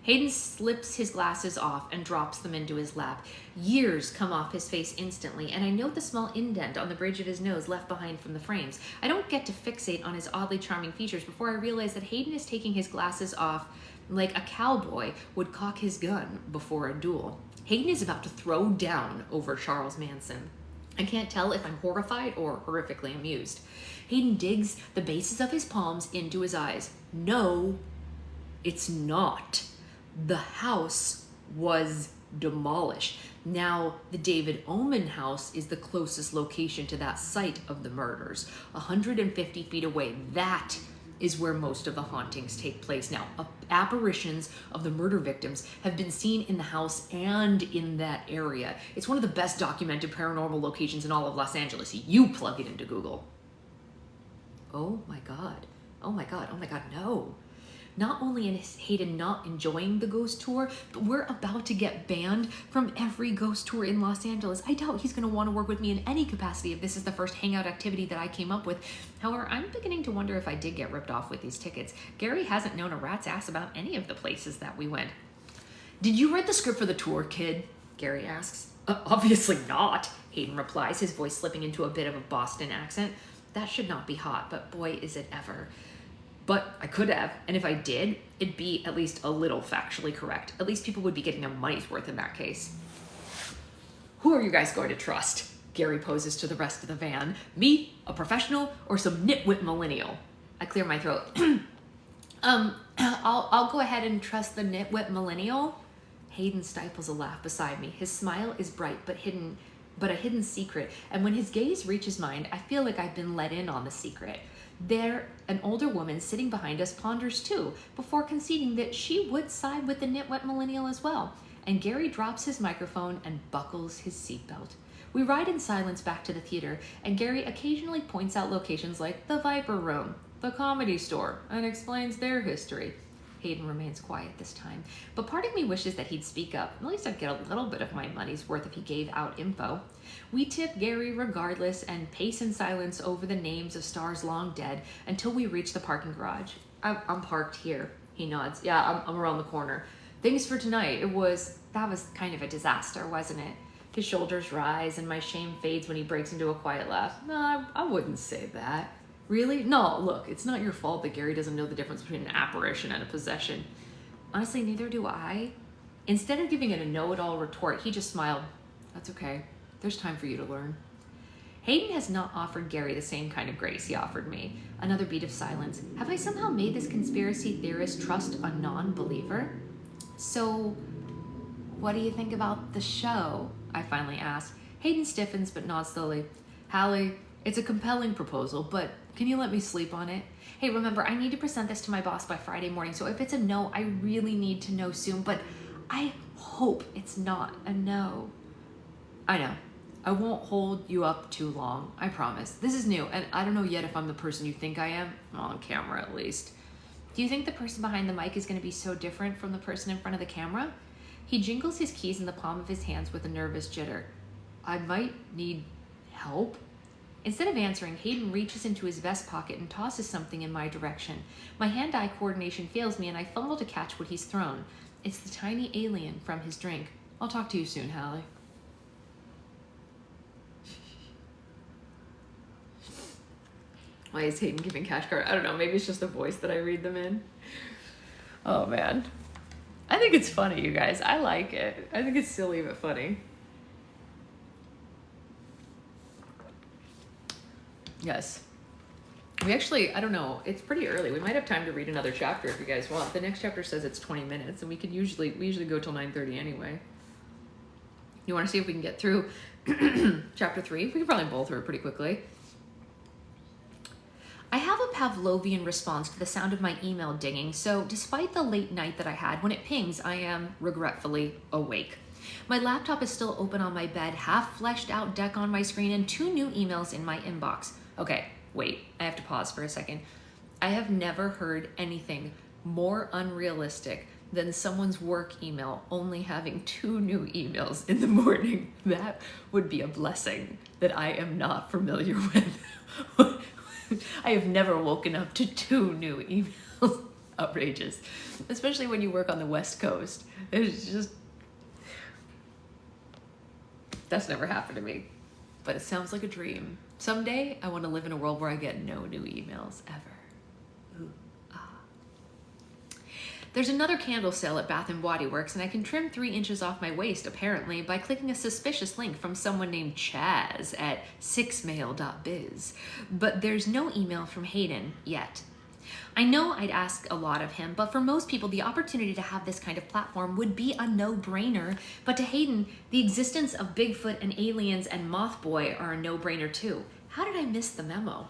Hayden slips his glasses off and drops them into his lap. Years come off his face instantly, and I note the small indent on the bridge of his nose left behind from the frames. I don't get to fixate on his oddly charming features before I realize that Hayden is taking his glasses off like a cowboy would cock his gun before a duel. Hayden is about to throw down over Charles Manson. I can't tell if I'm horrified or horrifically amused. Hayden digs the bases of his palms into his eyes. No, it's not. The house was demolished. Now, the David Oman house is the closest location to that site of the murders, 150 feet away. That is where most of the hauntings take place. Now, apparitions of the murder victims have been seen in the house and in that area. It's one of the best documented paranormal locations in all of Los Angeles. You plug it into Google. Oh my God. Oh my God. Oh my God. No. Not only is Hayden not enjoying the ghost tour, but we're about to get banned from every ghost tour in Los Angeles. I doubt he's going to want to work with me in any capacity if this is the first hangout activity that I came up with. However, I'm beginning to wonder if I did get ripped off with these tickets. Gary hasn't known a rat's ass about any of the places that we went. Did you write the script for the tour, kid? Gary asks. Obviously not, Hayden replies, his voice slipping into a bit of a Boston accent. That should not be hot, but boy, is it ever. But I could have, and if I did, it'd be at least a little factually correct. At least people would be getting a money's worth in that case. Who are you guys going to trust? Gary poses to the rest of the van. Me, a professional, or some nitwit millennial? I clear my throat. I'll go ahead and trust the nitwit millennial. Hayden stifles a laugh beside me. His smile is bright but a hidden secret. And when his gaze reaches mine, I feel like I've been let in on the secret. There, an older woman sitting behind us ponders too, before conceding that she would side with the nitwit millennial as well. And Gary drops his microphone and buckles his seatbelt. We ride in silence back to the theater, and Gary occasionally points out locations like the Viper Room, the Comedy Store, and explains their history. Hayden remains quiet this time, but part of me wishes that he'd speak up. At least I'd get a little bit of my money's worth if he gave out info. We tip Gary regardless and pace in silence over the names of stars long dead until we reach the parking garage. I'm parked here, he nods. Yeah, I'm around the corner. Thanks for tonight. That was kind of a disaster, wasn't it? His shoulders rise and my shame fades when he breaks into a quiet laugh. No, I wouldn't say that. Really? No, look, it's not your fault that Gary doesn't know the difference between an apparition and a possession. Honestly, neither do I. Instead of giving it a know-it-all retort, he just smiled. That's okay. There's time for you to learn. Hayden has not offered Gary the same kind of grace he offered me. Another beat of silence. Have I somehow made this conspiracy theorist trust a non-believer? So, what do you think about the show? I finally asked. Hayden stiffens but nods slowly. Hallie, it's a compelling proposal, but can you let me sleep on it? Hey, remember, I need to present this to my boss by Friday morning, so if it's a no, I really need to know soon, but I hope it's not a no. I know. I won't hold you up too long, I promise. This is new, and I don't know yet if I'm the person you think I am, on camera at least. Do you think the person behind the mic is going to be so different from the person in front of the camera? He jingles his keys in the palm of his hands with a nervous jitter. I might need help? Instead of answering, Hayden reaches into his vest pocket and tosses something in my direction. My hand-eye coordination fails me and I fumble to catch what he's thrown. It's the tiny alien from his drink. I'll talk to you soon, Hallie. Why is Hayden giving cash card? I don't know, maybe it's just the voice that I read them in. Oh man. I think it's funny, you guys. I like it. I think it's silly but funny. Yes. We actually, I don't know, it's pretty early. We might have time to read another chapter if you guys want. The next chapter says it's 20 minutes and we usually go till 9:30 anyway. You want to see if we can get through chapter 3? We can probably bowl through it pretty quickly. I have a Pavlovian response to the sound of my email dinging, so despite the late night that I had, when it pings, I am regretfully awake. My laptop is still open on my bed, half fleshed out deck on my screen, and 2 new emails in my inbox. Okay, wait, I have to pause for a second. I have never heard anything more unrealistic than someone's work email only having 2 new emails in the morning. That would be a blessing that I am not familiar with. I have never woken up to 2 new emails. Outrageous. Especially when you work on the West Coast. It's just, that's never happened to me. But it sounds like a dream. Someday I want to live in a world where I get no new emails ever. Ooh, ah. There's another candle sale at Bath & Body Works, and I can trim 3 inches off my waist, apparently, by clicking a suspicious link from someone named Chaz at 6mail.biz. But there's no email from Hayden yet. I know I'd ask a lot of him, but for most people, the opportunity to have this kind of platform would be a no-brainer. But to Hayden, the existence of Bigfoot and aliens and Mothboy are a no-brainer too. How did I miss the memo?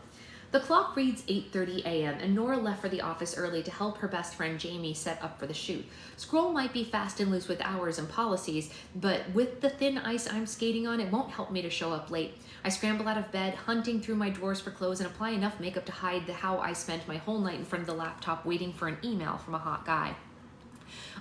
The clock reads 8:30 a.m. and Nora left for the office early to help her best friend Jamie set up for the shoot. Scroll might be fast and loose with hours and policies, but with the thin ice I'm skating on, it won't help me to show up late. I scramble out of bed, hunting through my drawers for clothes, and apply enough makeup to hide how I spent my whole night in front of the laptop waiting for an email from a hot guy.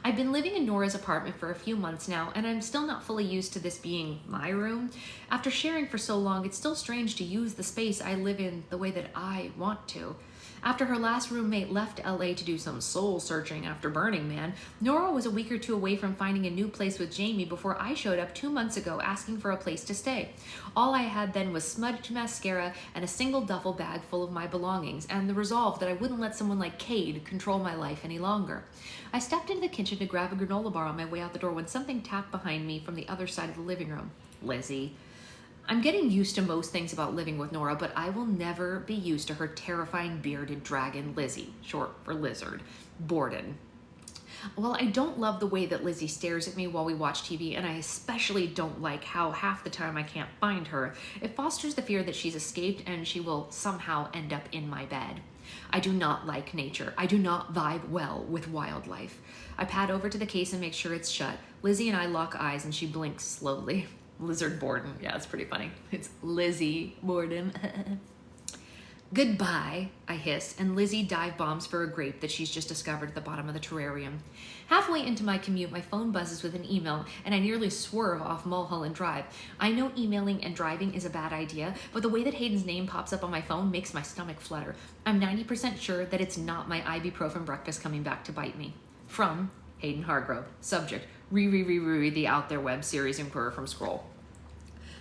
I've been living in Nora's apartment for a few months now, and I'm still not fully used to this being my room. After sharing for so long, it's still strange to use the space I live in the way that I want to. After her last roommate left LA to do some soul searching after Burning Man, Nora was a week or 2 away from finding a new place with Jamie before I showed up 2 months ago asking for a place to stay. All I had then was smudged mascara and a single duffel bag full of my belongings, and the resolve that I wouldn't let someone like Cade control my life any longer. I stepped into the kitchen to grab a granola bar on my way out the door when something tapped behind me from the other side of the living room. Lizzie. I'm getting used to most things about living with Nora, but I will never be used to her terrifying bearded dragon Lizzie, short for lizard, Borden. While I don't love the way that Lizzie stares at me while we watch TV, and I especially don't like how half the time I can't find her, it fosters the fear that she's escaped and she will somehow end up in my bed. I do not like nature. I do not vibe well with wildlife. I pad over to the case and make sure it's shut. Lizzie and I lock eyes and she blinks slowly. Lizard Borden. Yeah, it's pretty funny. It's Lizzie Borden. Goodbye, I hiss, and Lizzie dive bombs for a grape that she's just discovered at the bottom of the terrarium. Halfway into my commute, my phone buzzes with an email, and I nearly swerve off Mulholland Drive. I know emailing and driving is a bad idea, but the way that Hayden's name pops up on my phone makes my stomach flutter. I'm 90% sure that it's not my ibuprofen breakfast coming back to bite me. From Hayden Hargrove. Subject, the Out There web series inquirer from Scroll.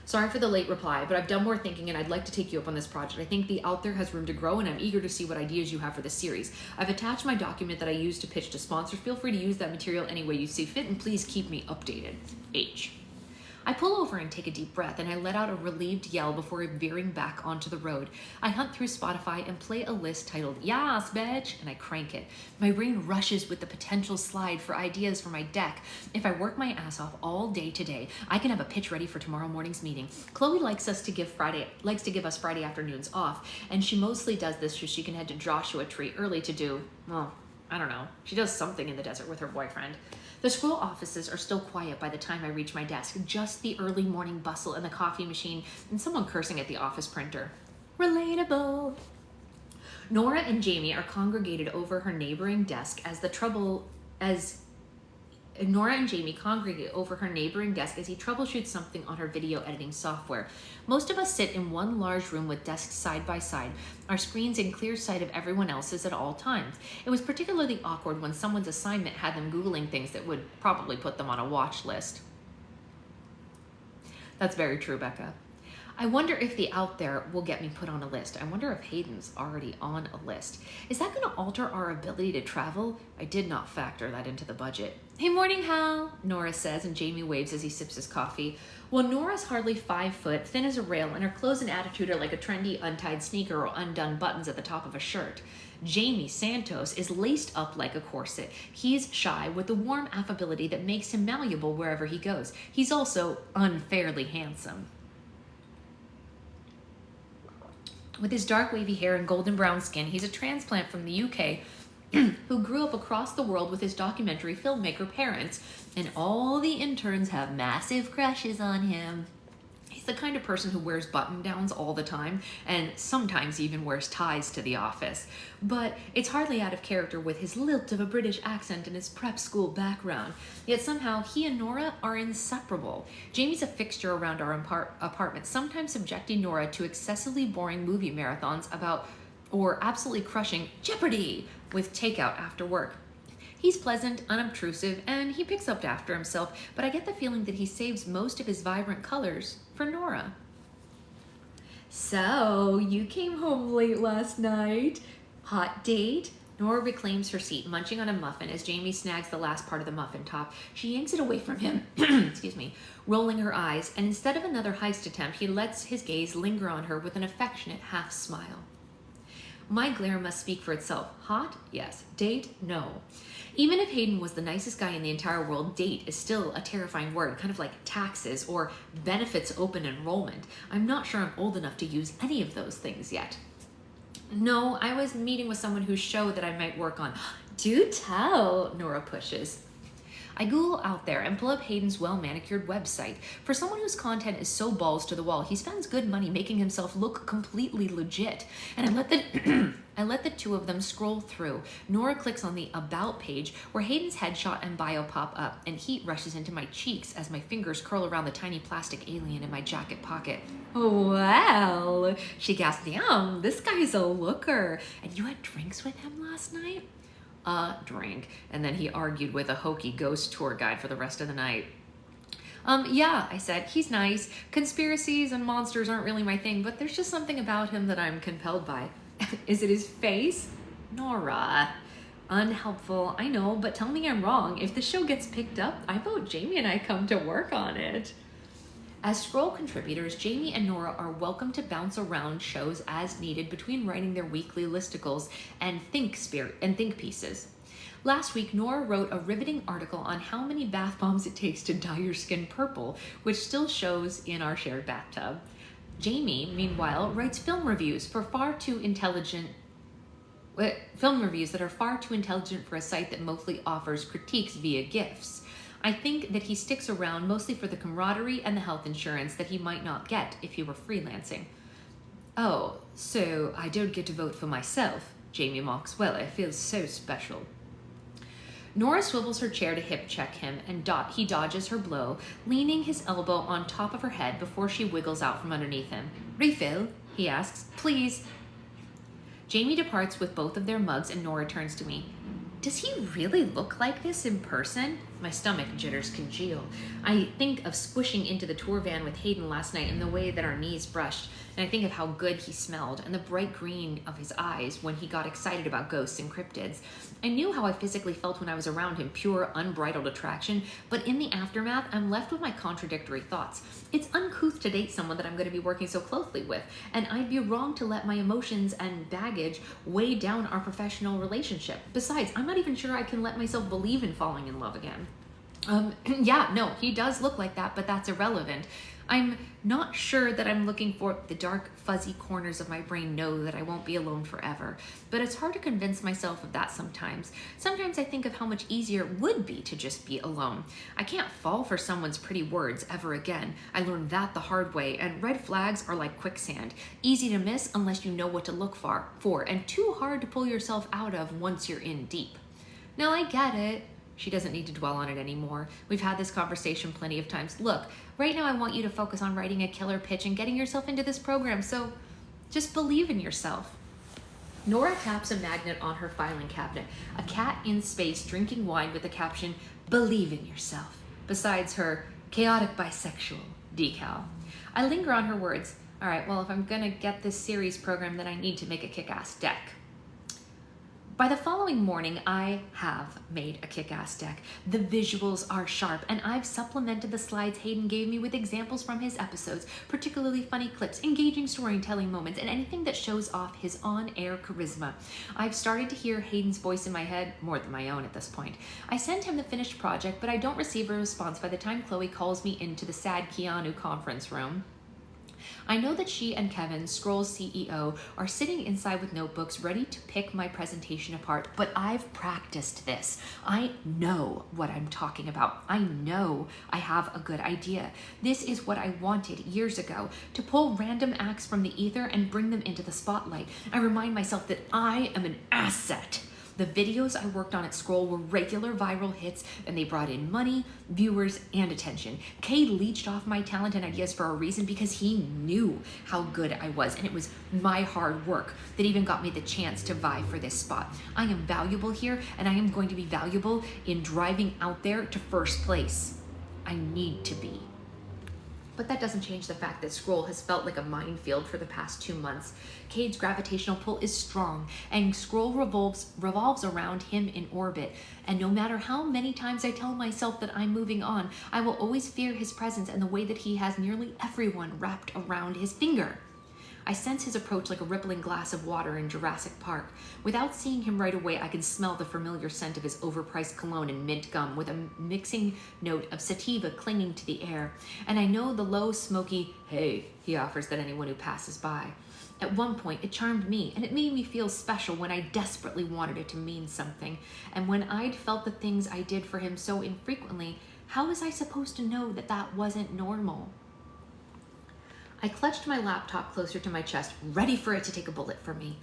Sorry for the late reply, but I've done more thinking and I'd like to take you up on this project. I think the Out There has room to grow and I'm eager to see what ideas you have for this series. I've attached my document that I used to pitch to sponsors. Feel free to use that material any way you see fit and please keep me updated. H. I pull over and take a deep breath, and I let out a relieved yell before veering back onto the road. I hunt through Spotify and play a list titled Yas, Bitch, and I crank it. My brain rushes with the potential slide for ideas for my deck. If I work my ass off all day today, I can have a pitch ready for tomorrow morning's meeting. Chloe likes to give us Friday afternoons off, and she mostly does this so she can head to Joshua Tree early to do, well, I don't know. She does something in the desert with her boyfriend. The Scroll offices are still quiet by the time I reach my desk, just the early morning bustle and the coffee machine and someone cursing at the office printer. Relatable. Nora and Jamie are congregated over her neighboring desk as Nora and Jamie congregate over her neighboring desk as he troubleshoots something on her video editing software. Most of us sit in one large room with desks side by side, our screens in clear sight of everyone else's at all times. It was particularly awkward when someone's assignment had them Googling things that would probably put them on a watch list. That's very true, Becca. I wonder if the Out There will get me put on a list. I wonder if Hayden's already on a list. Is that going to alter our ability to travel? I did not factor that into the budget. Hey, morning, Hal, Nora says, and Jamie waves as he sips his coffee. Well, Nora's hardly 5 foot, thin as a rail, and her clothes and attitude are like a trendy untied sneaker or undone buttons at the top of a shirt. Jamie Santos is laced up like a corset. He's shy with the warm affability that makes him malleable wherever he goes. He's also unfairly handsome. With his dark wavy hair and golden brown skin, he's a transplant from the UK who grew up across the world with his documentary filmmaker parents, and all the interns have massive crushes on him. He's the kind of person who wears button-downs all the time and sometimes even wears ties to the office. But it's hardly out of character with his lilt of a British accent and his prep school background. Yet somehow he and Nora are inseparable. Jamie's a fixture around our apartment, sometimes subjecting Nora to excessively boring movie marathons about or absolutely crushing Jeopardy with takeout after work. He's pleasant, unobtrusive, and he picks up after himself, but I get the feeling that he saves most of his vibrant colors for Nora. So, you came home late last night. Hot date? Nora reclaims her seat, munching on a muffin as Jamie snags the last part of the muffin top. She yanks it away from him, excuse me, rolling her eyes, and instead of another heist attempt, he lets his gaze linger on her with an affectionate half smile. My glare must speak for itself. Hot? Yes. Date? No. Even if Hayden was the nicest guy in the entire world, date is still a terrifying word, kind of like taxes or benefits open enrollment. I'm not sure I'm old enough to use any of those things yet. No, I was meeting with someone whose show that I might work on. Do tell, Nora pushes. I Google out there and pull up Hayden's well-manicured website. For someone whose content is so balls to the wall, he spends good money making himself look completely legit. And I let the two of them scroll through. Nora clicks on the About page where Hayden's headshot and bio pop up, and heat rushes into my cheeks as my fingers curl around the tiny plastic alien in my jacket pocket. Well, she gasped, damn, this guy's a looker. And you had drinks with him last night? A drink. And then he argued with a hokey ghost tour guide for the rest of the night. Yeah, I said, he's nice. Conspiracies and monsters aren't really my thing, but there's just something about him that I'm compelled by. Is it his face? Nora. Unhelpful, I know, but tell me I'm wrong. If the show gets picked up, I vote Jamie and I come to work on it. As Scroll contributors, Jamie and Nora are welcome to bounce around shows as needed between writing their weekly listicles and think pieces. Last week, Nora wrote a riveting article on how many bath bombs it takes to dye your skin purple, which still shows in our shared bathtub. Jamie, meanwhile, writes film reviews that are far too intelligent for a site that mostly offers critiques via GIFs. I think that he sticks around mostly for the camaraderie and the health insurance that he might not get if he were freelancing. Oh, so I don't get to vote for myself, Jamie mocks. Well, I feel so special. Nora swivels her chair to hip check him, and he dodges her blow, leaning his elbow on top of her head before she wiggles out from underneath him. Refill? He asks. Please. Jamie departs with both of their mugs, and Nora turns to me. Does he really look like this in person? My stomach jitters congeal. I think of squishing into the tour van with Hayden last night and the way that our knees brushed, and I think of how good he smelled and the bright green of his eyes when he got excited about ghosts and cryptids. I knew how I physically felt when I was around him, pure, unbridled attraction, but in the aftermath, I'm left with my contradictory thoughts. It's uncouth to date someone that I'm going to be working so closely with, and I'd be wrong to let my emotions and baggage weigh down our professional relationship. Besides, I'm not even sure I can let myself believe in falling in love again. Yeah, no, he does look like that, but that's irrelevant. I'm not sure that I'm looking for the dark, fuzzy corners of my brain know that I won't be alone forever, but it's hard to convince myself of that sometimes. Sometimes I think of how much easier it would be to just be alone. I can't fall for someone's pretty words ever again. I learned that the hard way, and red flags are like quicksand. Easy to miss unless you know what to look for, and too hard to pull yourself out of once you're in deep. No, I get it. She doesn't need to dwell on it anymore. We've had this conversation plenty of times. Look, right now I want you to focus on writing a killer pitch and getting yourself into this program, so just believe in yourself. Nora taps a magnet on her filing cabinet, a cat in space drinking wine with the caption, "Believe in yourself," besides her chaotic bisexual decal. I linger on her words. All right, well, if I'm gonna get this series program, then I need to make a kick-ass deck. By the following morning, I have made a kick-ass deck. The visuals are sharp, and I've supplemented the slides Hayden gave me with examples from his episodes, particularly funny clips, engaging storytelling moments, and anything that shows off his on-air charisma. I've started to hear Hayden's voice in my head, more than my own at this point. I send him the finished project, but I don't receive a response by the time Chloe calls me into the sad Keanu conference room. I know that she and Kevin, Scroll's CEO, are sitting inside with notebooks ready to pick my presentation apart, but I've practiced this. I know what I'm talking about. I know I have a good idea. This is what I wanted years ago, to pull random acts from the ether and bring them into the spotlight. I remind myself that I am an asset. The videos I worked on at Scroll were regular viral hits, and they brought in money, viewers, and attention. Cade leached off my talent and ideas for a reason, because he knew how good I was, and it was my hard work that even got me the chance to vie for this spot. I am valuable here, and I am going to be valuable in driving out there to first place. I need to be. But that doesn't change the fact that Scroll has felt like a minefield for the past 2 months. Cade's gravitational pull is strong, and Scroll revolves around him in orbit. And no matter how many times I tell myself that I'm moving on, I will always fear his presence and the way that he has nearly everyone wrapped around his finger. I sense his approach like a rippling glass of water in Jurassic Park. Without seeing him right away, I can smell the familiar scent of his overpriced cologne and mint gum, with a mixing note of sativa clinging to the air. And I know the low, smoky, "Hey," he offers that anyone who passes by. At one point, it charmed me, and it made me feel special when I desperately wanted it to mean something. And when I'd felt the things I did for him so infrequently, how was I supposed to know that that wasn't normal? I clutched my laptop closer to my chest, ready for it to take a bullet for me.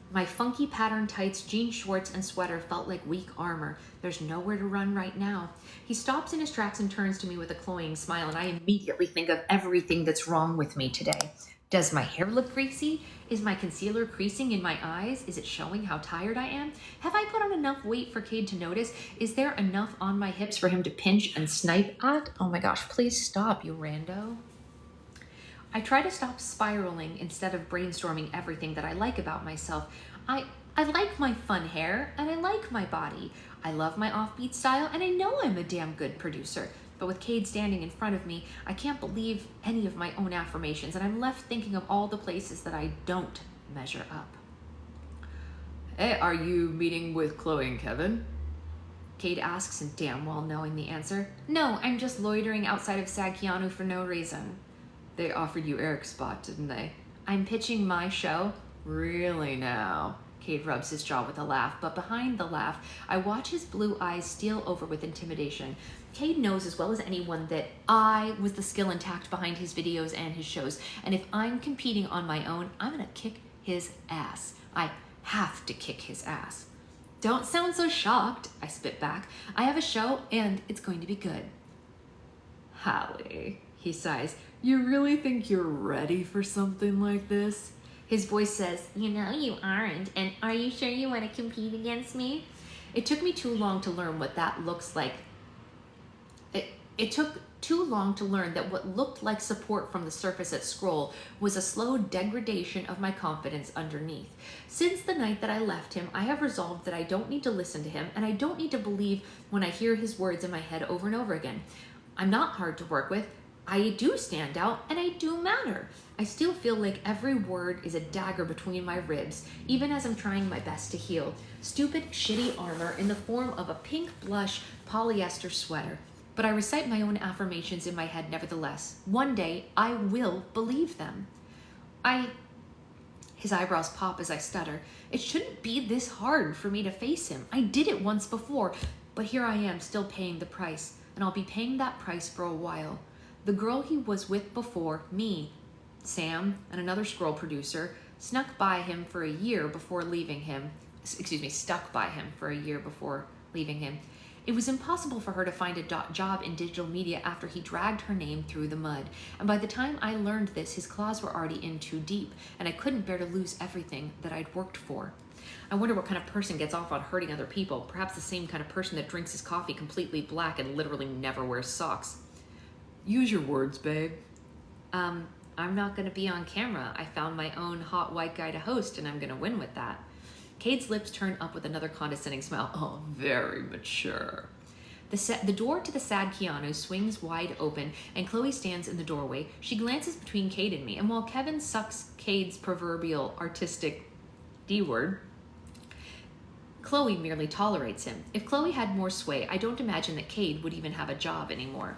My funky pattern tights, jean shorts, and sweater felt like weak armor. There's nowhere to run right now. He stops in his tracks and turns to me with a cloying smile, and I immediately think of everything that's wrong with me today. Does my hair look greasy? Is my concealer creasing in my eyes? Is it showing how tired I am? Have I put on enough weight for Cade to notice? Is there enough on my hips for him to pinch and snipe at? Oh my gosh, please stop, you rando. I try to stop spiraling instead of brainstorming everything that I like about myself. I like my fun hair, and I like my body. I love my offbeat style, and I know I'm a damn good producer. But with Cade standing in front of me, I can't believe any of my own affirmations, and I'm left thinking of all the places that I don't measure up. Hey, are you meeting with Chloe and Kevin? Cade asks, and damn well knowing the answer. No, I'm just loitering outside of Sag Keanu for no reason. They offered you Eric's spot, didn't they? I'm pitching my show. Really now? Cade rubs his jaw with a laugh, but behind the laugh, I watch his blue eyes steal over with intimidation. Cade knows as well as anyone that I was the skill and tact behind his videos and his shows, and if I'm competing on my own, I'm gonna kick his ass. I have to kick his ass. Don't sound so shocked, I spit back. I have a show, and it's going to be good. Hallie, he sighs. You really think you're ready for something like this? His voice says, you know you aren't, and are you sure you want to compete against me? It took me too long to learn what that looks like. It took too long to learn that what looked like support from the surface at Scroll was a slow degradation of my confidence underneath. Since the night that I left him, I have resolved that I don't need to listen to him, and I don't need to believe when I hear his words in my head over and over again. I'm not hard to work with. I do stand out, and I do matter. I still feel like every word is a dagger between my ribs, even as I'm trying my best to heal. Stupid, shitty armor in the form of a pink blush polyester sweater. But I recite my own affirmations in my head nevertheless. One day, I will believe them. His eyebrows pop as I stutter. It shouldn't be this hard for me to face him. I did it once before, but here I am still paying the price, and I'll be paying that price for a while. The girl he was with before, me, Sam, and another Scroll producer, stuck by him for a year before leaving him. It was impossible for her to find a job in digital media after he dragged her name through the mud. And by the time I learned this, his claws were already in too deep, and I couldn't bear to lose everything that I'd worked for. I wonder what kind of person gets off on hurting other people. Perhaps the same kind of person that drinks his coffee completely black and literally never wears socks. Use your words, babe. I'm not going to be on camera. I found my own hot white guy to host, and I'm going to win with that. Cade's lips turn up with another condescending smile. Oh, very mature. The door to the Sad Keanu swings wide open, and Chloe stands in the doorway. She glances between Cade and me, and while Kevin sucks Cade's proverbial artistic D-word, Chloe merely tolerates him. If Chloe had more sway, I don't imagine that Cade would even have a job anymore.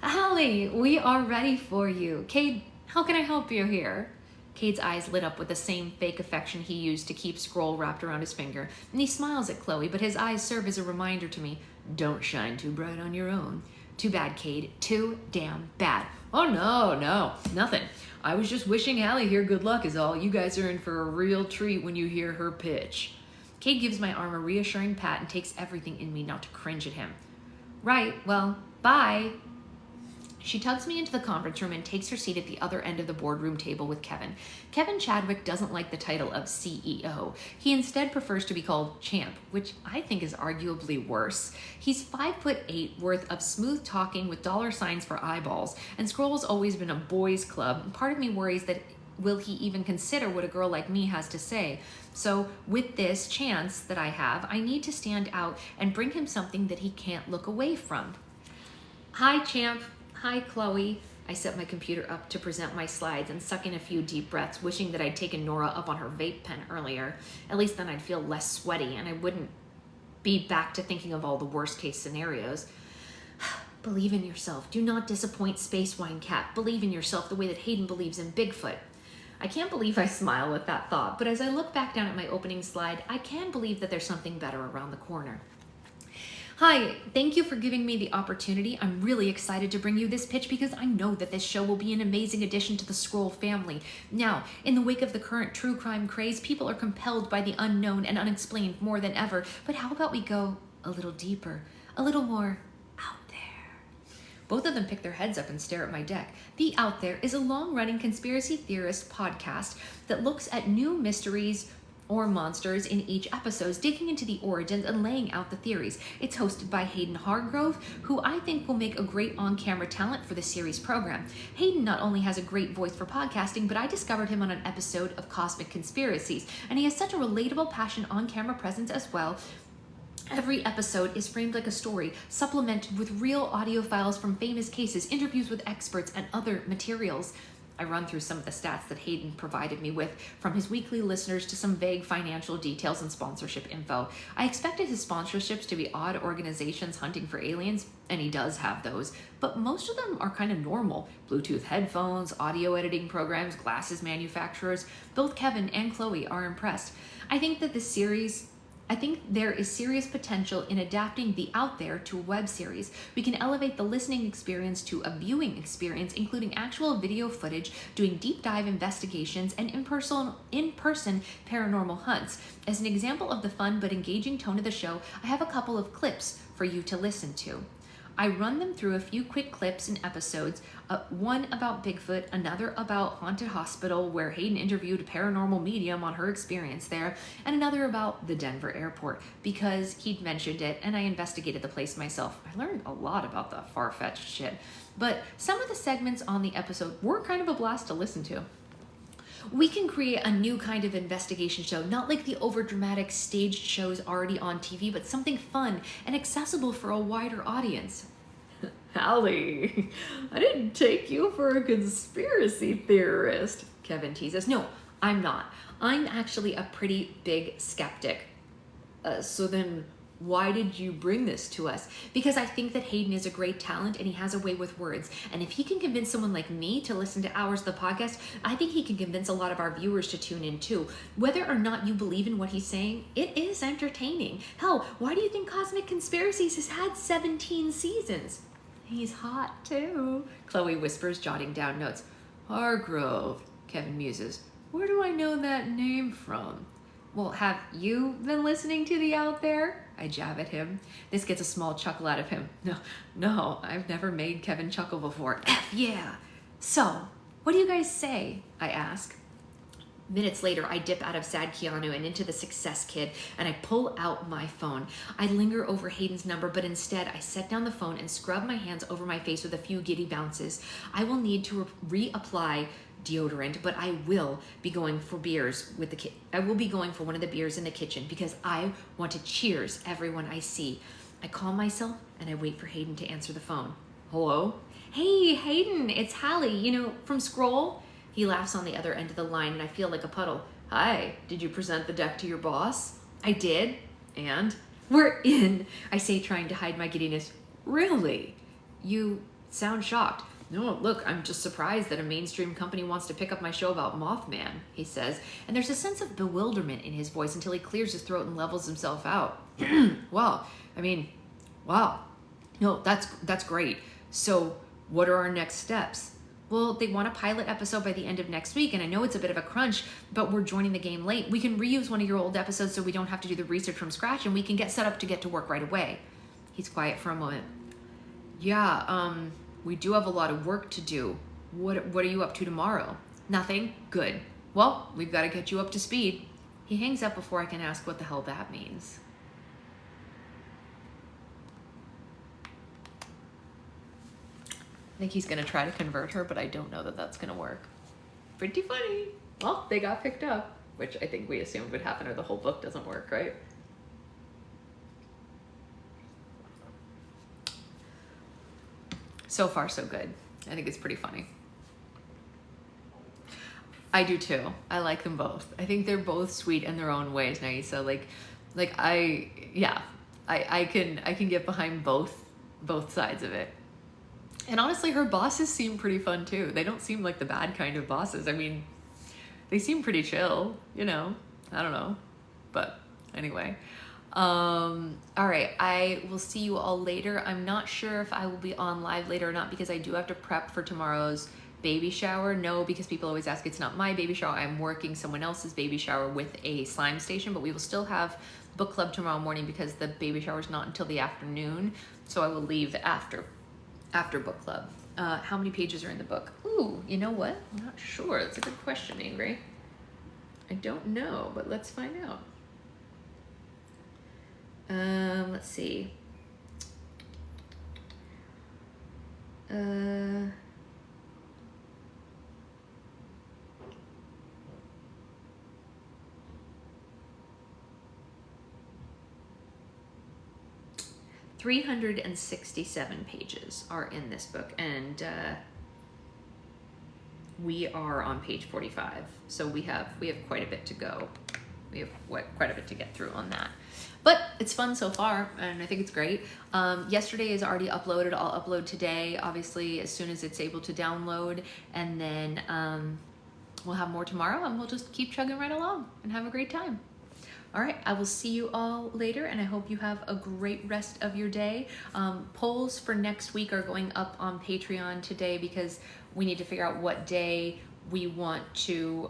Hallie, we are ready for you. Cade How can I help you here? Cade's eyes lit up with the same fake affection he used to keep scroll wrapped around his finger, and he smiles at Chloe, but his eyes serve as a reminder to me, don't shine too bright on your own. Too bad, Cade. Too damn bad. Oh, no, nothing. I was just wishing Allie here good luck is all. You guys are in for a real treat when you hear her pitch. Cade gives my arm a reassuring pat and takes everything in me not to cringe at him. Right, well, bye. She tugs me into the conference room and takes her seat at the other end of the boardroom table with Kevin. Kevin Chadwick doesn't like the title of CEO. He instead prefers to be called Champ, which I think is arguably worse. He's 5'8", worth of smooth talking with dollar signs for eyeballs, and Scroll's always been a boys' club, and part of me worries that will he even consider what a girl like me has to say? So with this chance that I have, I need to stand out and bring him something that he can't look away from. Hi, Champ. Hi, Chloe. I set my computer up to present my slides and suck in a few deep breaths, wishing that I'd taken Nora up on her vape pen earlier. At least then I'd feel less sweaty and I wouldn't be back to thinking of all the worst case scenarios. Believe in yourself. Do not disappoint Space Wine Cat. Believe in yourself the way that Hayden believes in Bigfoot. I can't believe I smile at that thought, but as I look back down at my opening slide, I can believe that there's something better around the corner. Hi, thank you for giving me the opportunity. I'm really excited to bring you this pitch because I know that this show will be an amazing addition to the Scroll family. Now, in the wake of the current true crime craze, people are compelled by the unknown and unexplained more than ever. But how about we go a little deeper, a little more out there? Both of them pick their heads up and stare at my deck. The Out There is a long-running conspiracy theorist podcast that looks at new mysteries or monsters in each episode, digging into the origins and laying out the theories. It's hosted by Hayden Hargrove, who I think will make a great on-camera talent for the series program. Hayden not only has a great voice for podcasting, but I discovered him on an episode of Cosmic Conspiracies, and he has such a relatable passion on-camera presence as well. Every episode is framed like a story, supplemented with real audio files from famous cases, interviews with experts, and other materials. I run through some of the stats that Hayden provided me with, from his weekly listeners to some vague financial details and sponsorship info. I expected his sponsorships to be odd organizations hunting for aliens, and he does have those, but most of them are kind of normal. Bluetooth headphones, audio editing programs, glasses manufacturers. Both Kevin and Chloe are impressed. I think there is serious potential in adapting The Out There to a web series. We can elevate the listening experience to a viewing experience, including actual video footage, doing deep dive investigations, and in-person paranormal hunts. As an example of the fun but engaging tone of the show, I have a couple of clips for you to listen to. I run them through a few quick clips in episodes, one about Bigfoot, another about Haunted Hospital, where Hayden interviewed a paranormal medium on her experience there, and another about the Denver airport, because he'd mentioned it and I investigated the place myself. I learned a lot about the far-fetched shit, but some of the segments on the episode were kind of a blast to listen to. We can create a new kind of investigation show, not like the overdramatic staged shows already on TV, but something fun and accessible for a wider audience. Allie, I didn't take you for a conspiracy theorist, Kevin teases. No, I'm not. I'm actually a pretty big skeptic. So then why did you bring this to us? Because I think that Hayden is a great talent and he has a way with words. And if he can convince someone like me to listen to hours of the podcast, I think he can convince a lot of our viewers to tune in too. Whether or not you believe in what he's saying, it is entertaining. Hell, why do you think Cosmic Conspiracies has had 17 seasons? He's hot too, Chloe whispers, jotting down notes. Hargrove, Kevin muses. Where do I know that name from? Well, have you been listening to The Out There? I jab at him. This gets a small chuckle out of him. No, I've never made Kevin chuckle before. F yeah. So, what do you guys say? I ask. Minutes later, I dip out of Sad Keanu and into the Success Kid, and I pull out my phone. I linger over Hayden's number, but instead I set down the phone and scrub my hands over my face with a few giddy bounces. I will need to reapply deodorant, but I will be going for beers with the I will be going for one of the beers in the kitchen because I want to cheers everyone I see. I calm myself and I wait for Hayden to answer the phone. Hello? Hey, Hayden, it's Hallie, from Scroll. He laughs on the other end of the line and I feel like a puddle. Hi, did you present the deck to your boss? I did. And? We're in, I say, trying to hide my giddiness. Really? You sound shocked. No, look, I'm just surprised that a mainstream company wants to pick up my show about Mothman, he says, and there's a sense of bewilderment in his voice until he clears his throat and levels himself out. Wow, I mean, wow. No, that's great. So what are our next steps? Well, they want a pilot episode by the end of next week, and I know it's a bit of a crunch, but we're joining the game late. We can reuse one of your old episodes so we don't have to do the research from scratch, and we can get set up to get to work right away. He's quiet for a moment. Yeah, we do have a lot of work to do. What are you up to tomorrow? Nothing? Good. Well, we've got to get you up to speed. He hangs up before I can ask what the hell that means. I think he's going to try to convert her, but I don't know that that's going to work. Pretty funny. Well, they got picked up, which I think we assumed would happen or the whole book doesn't work, right? So far, so good. I think it's pretty funny. I do too. I like them both. I think they're both sweet in their own ways, Naisa. I can get behind both sides of it. And honestly, her bosses seem pretty fun too. They don't seem like the bad kind of bosses. I mean, they seem pretty chill, you know. I don't know. But anyway. All right, I will see you all later. I'm not sure if I will be on live later or not because I do have to prep for tomorrow's baby shower. No, because people always ask, it's not my baby shower. I'm working someone else's baby shower with a slime station, but we will still have book club tomorrow morning because the baby shower is not until the afternoon. So I will leave after book club. How many pages are in the book? Ooh, you know what? I'm not sure. That's a good question, Ingrid. I don't know, but let's find out. Let's see. 367 pages are in this book, and we are on page 45. So we have quite a bit to go. We have quite a bit to get through on that. But it's fun so far, and I think it's great. Yesterday is already uploaded. I'll upload today, obviously, as soon as it's able to download. And then we'll have more tomorrow, and we'll just keep chugging right along and have a great time. All right, I will see you all later, and I hope you have a great rest of your day. Polls for next week are going up on Patreon today because we need to figure out what day we want to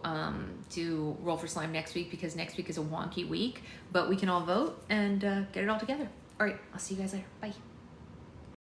do Roll for Slime next week, because next week is a wonky week, but we can all vote and get it all together. All right, I'll see you guys later. Bye.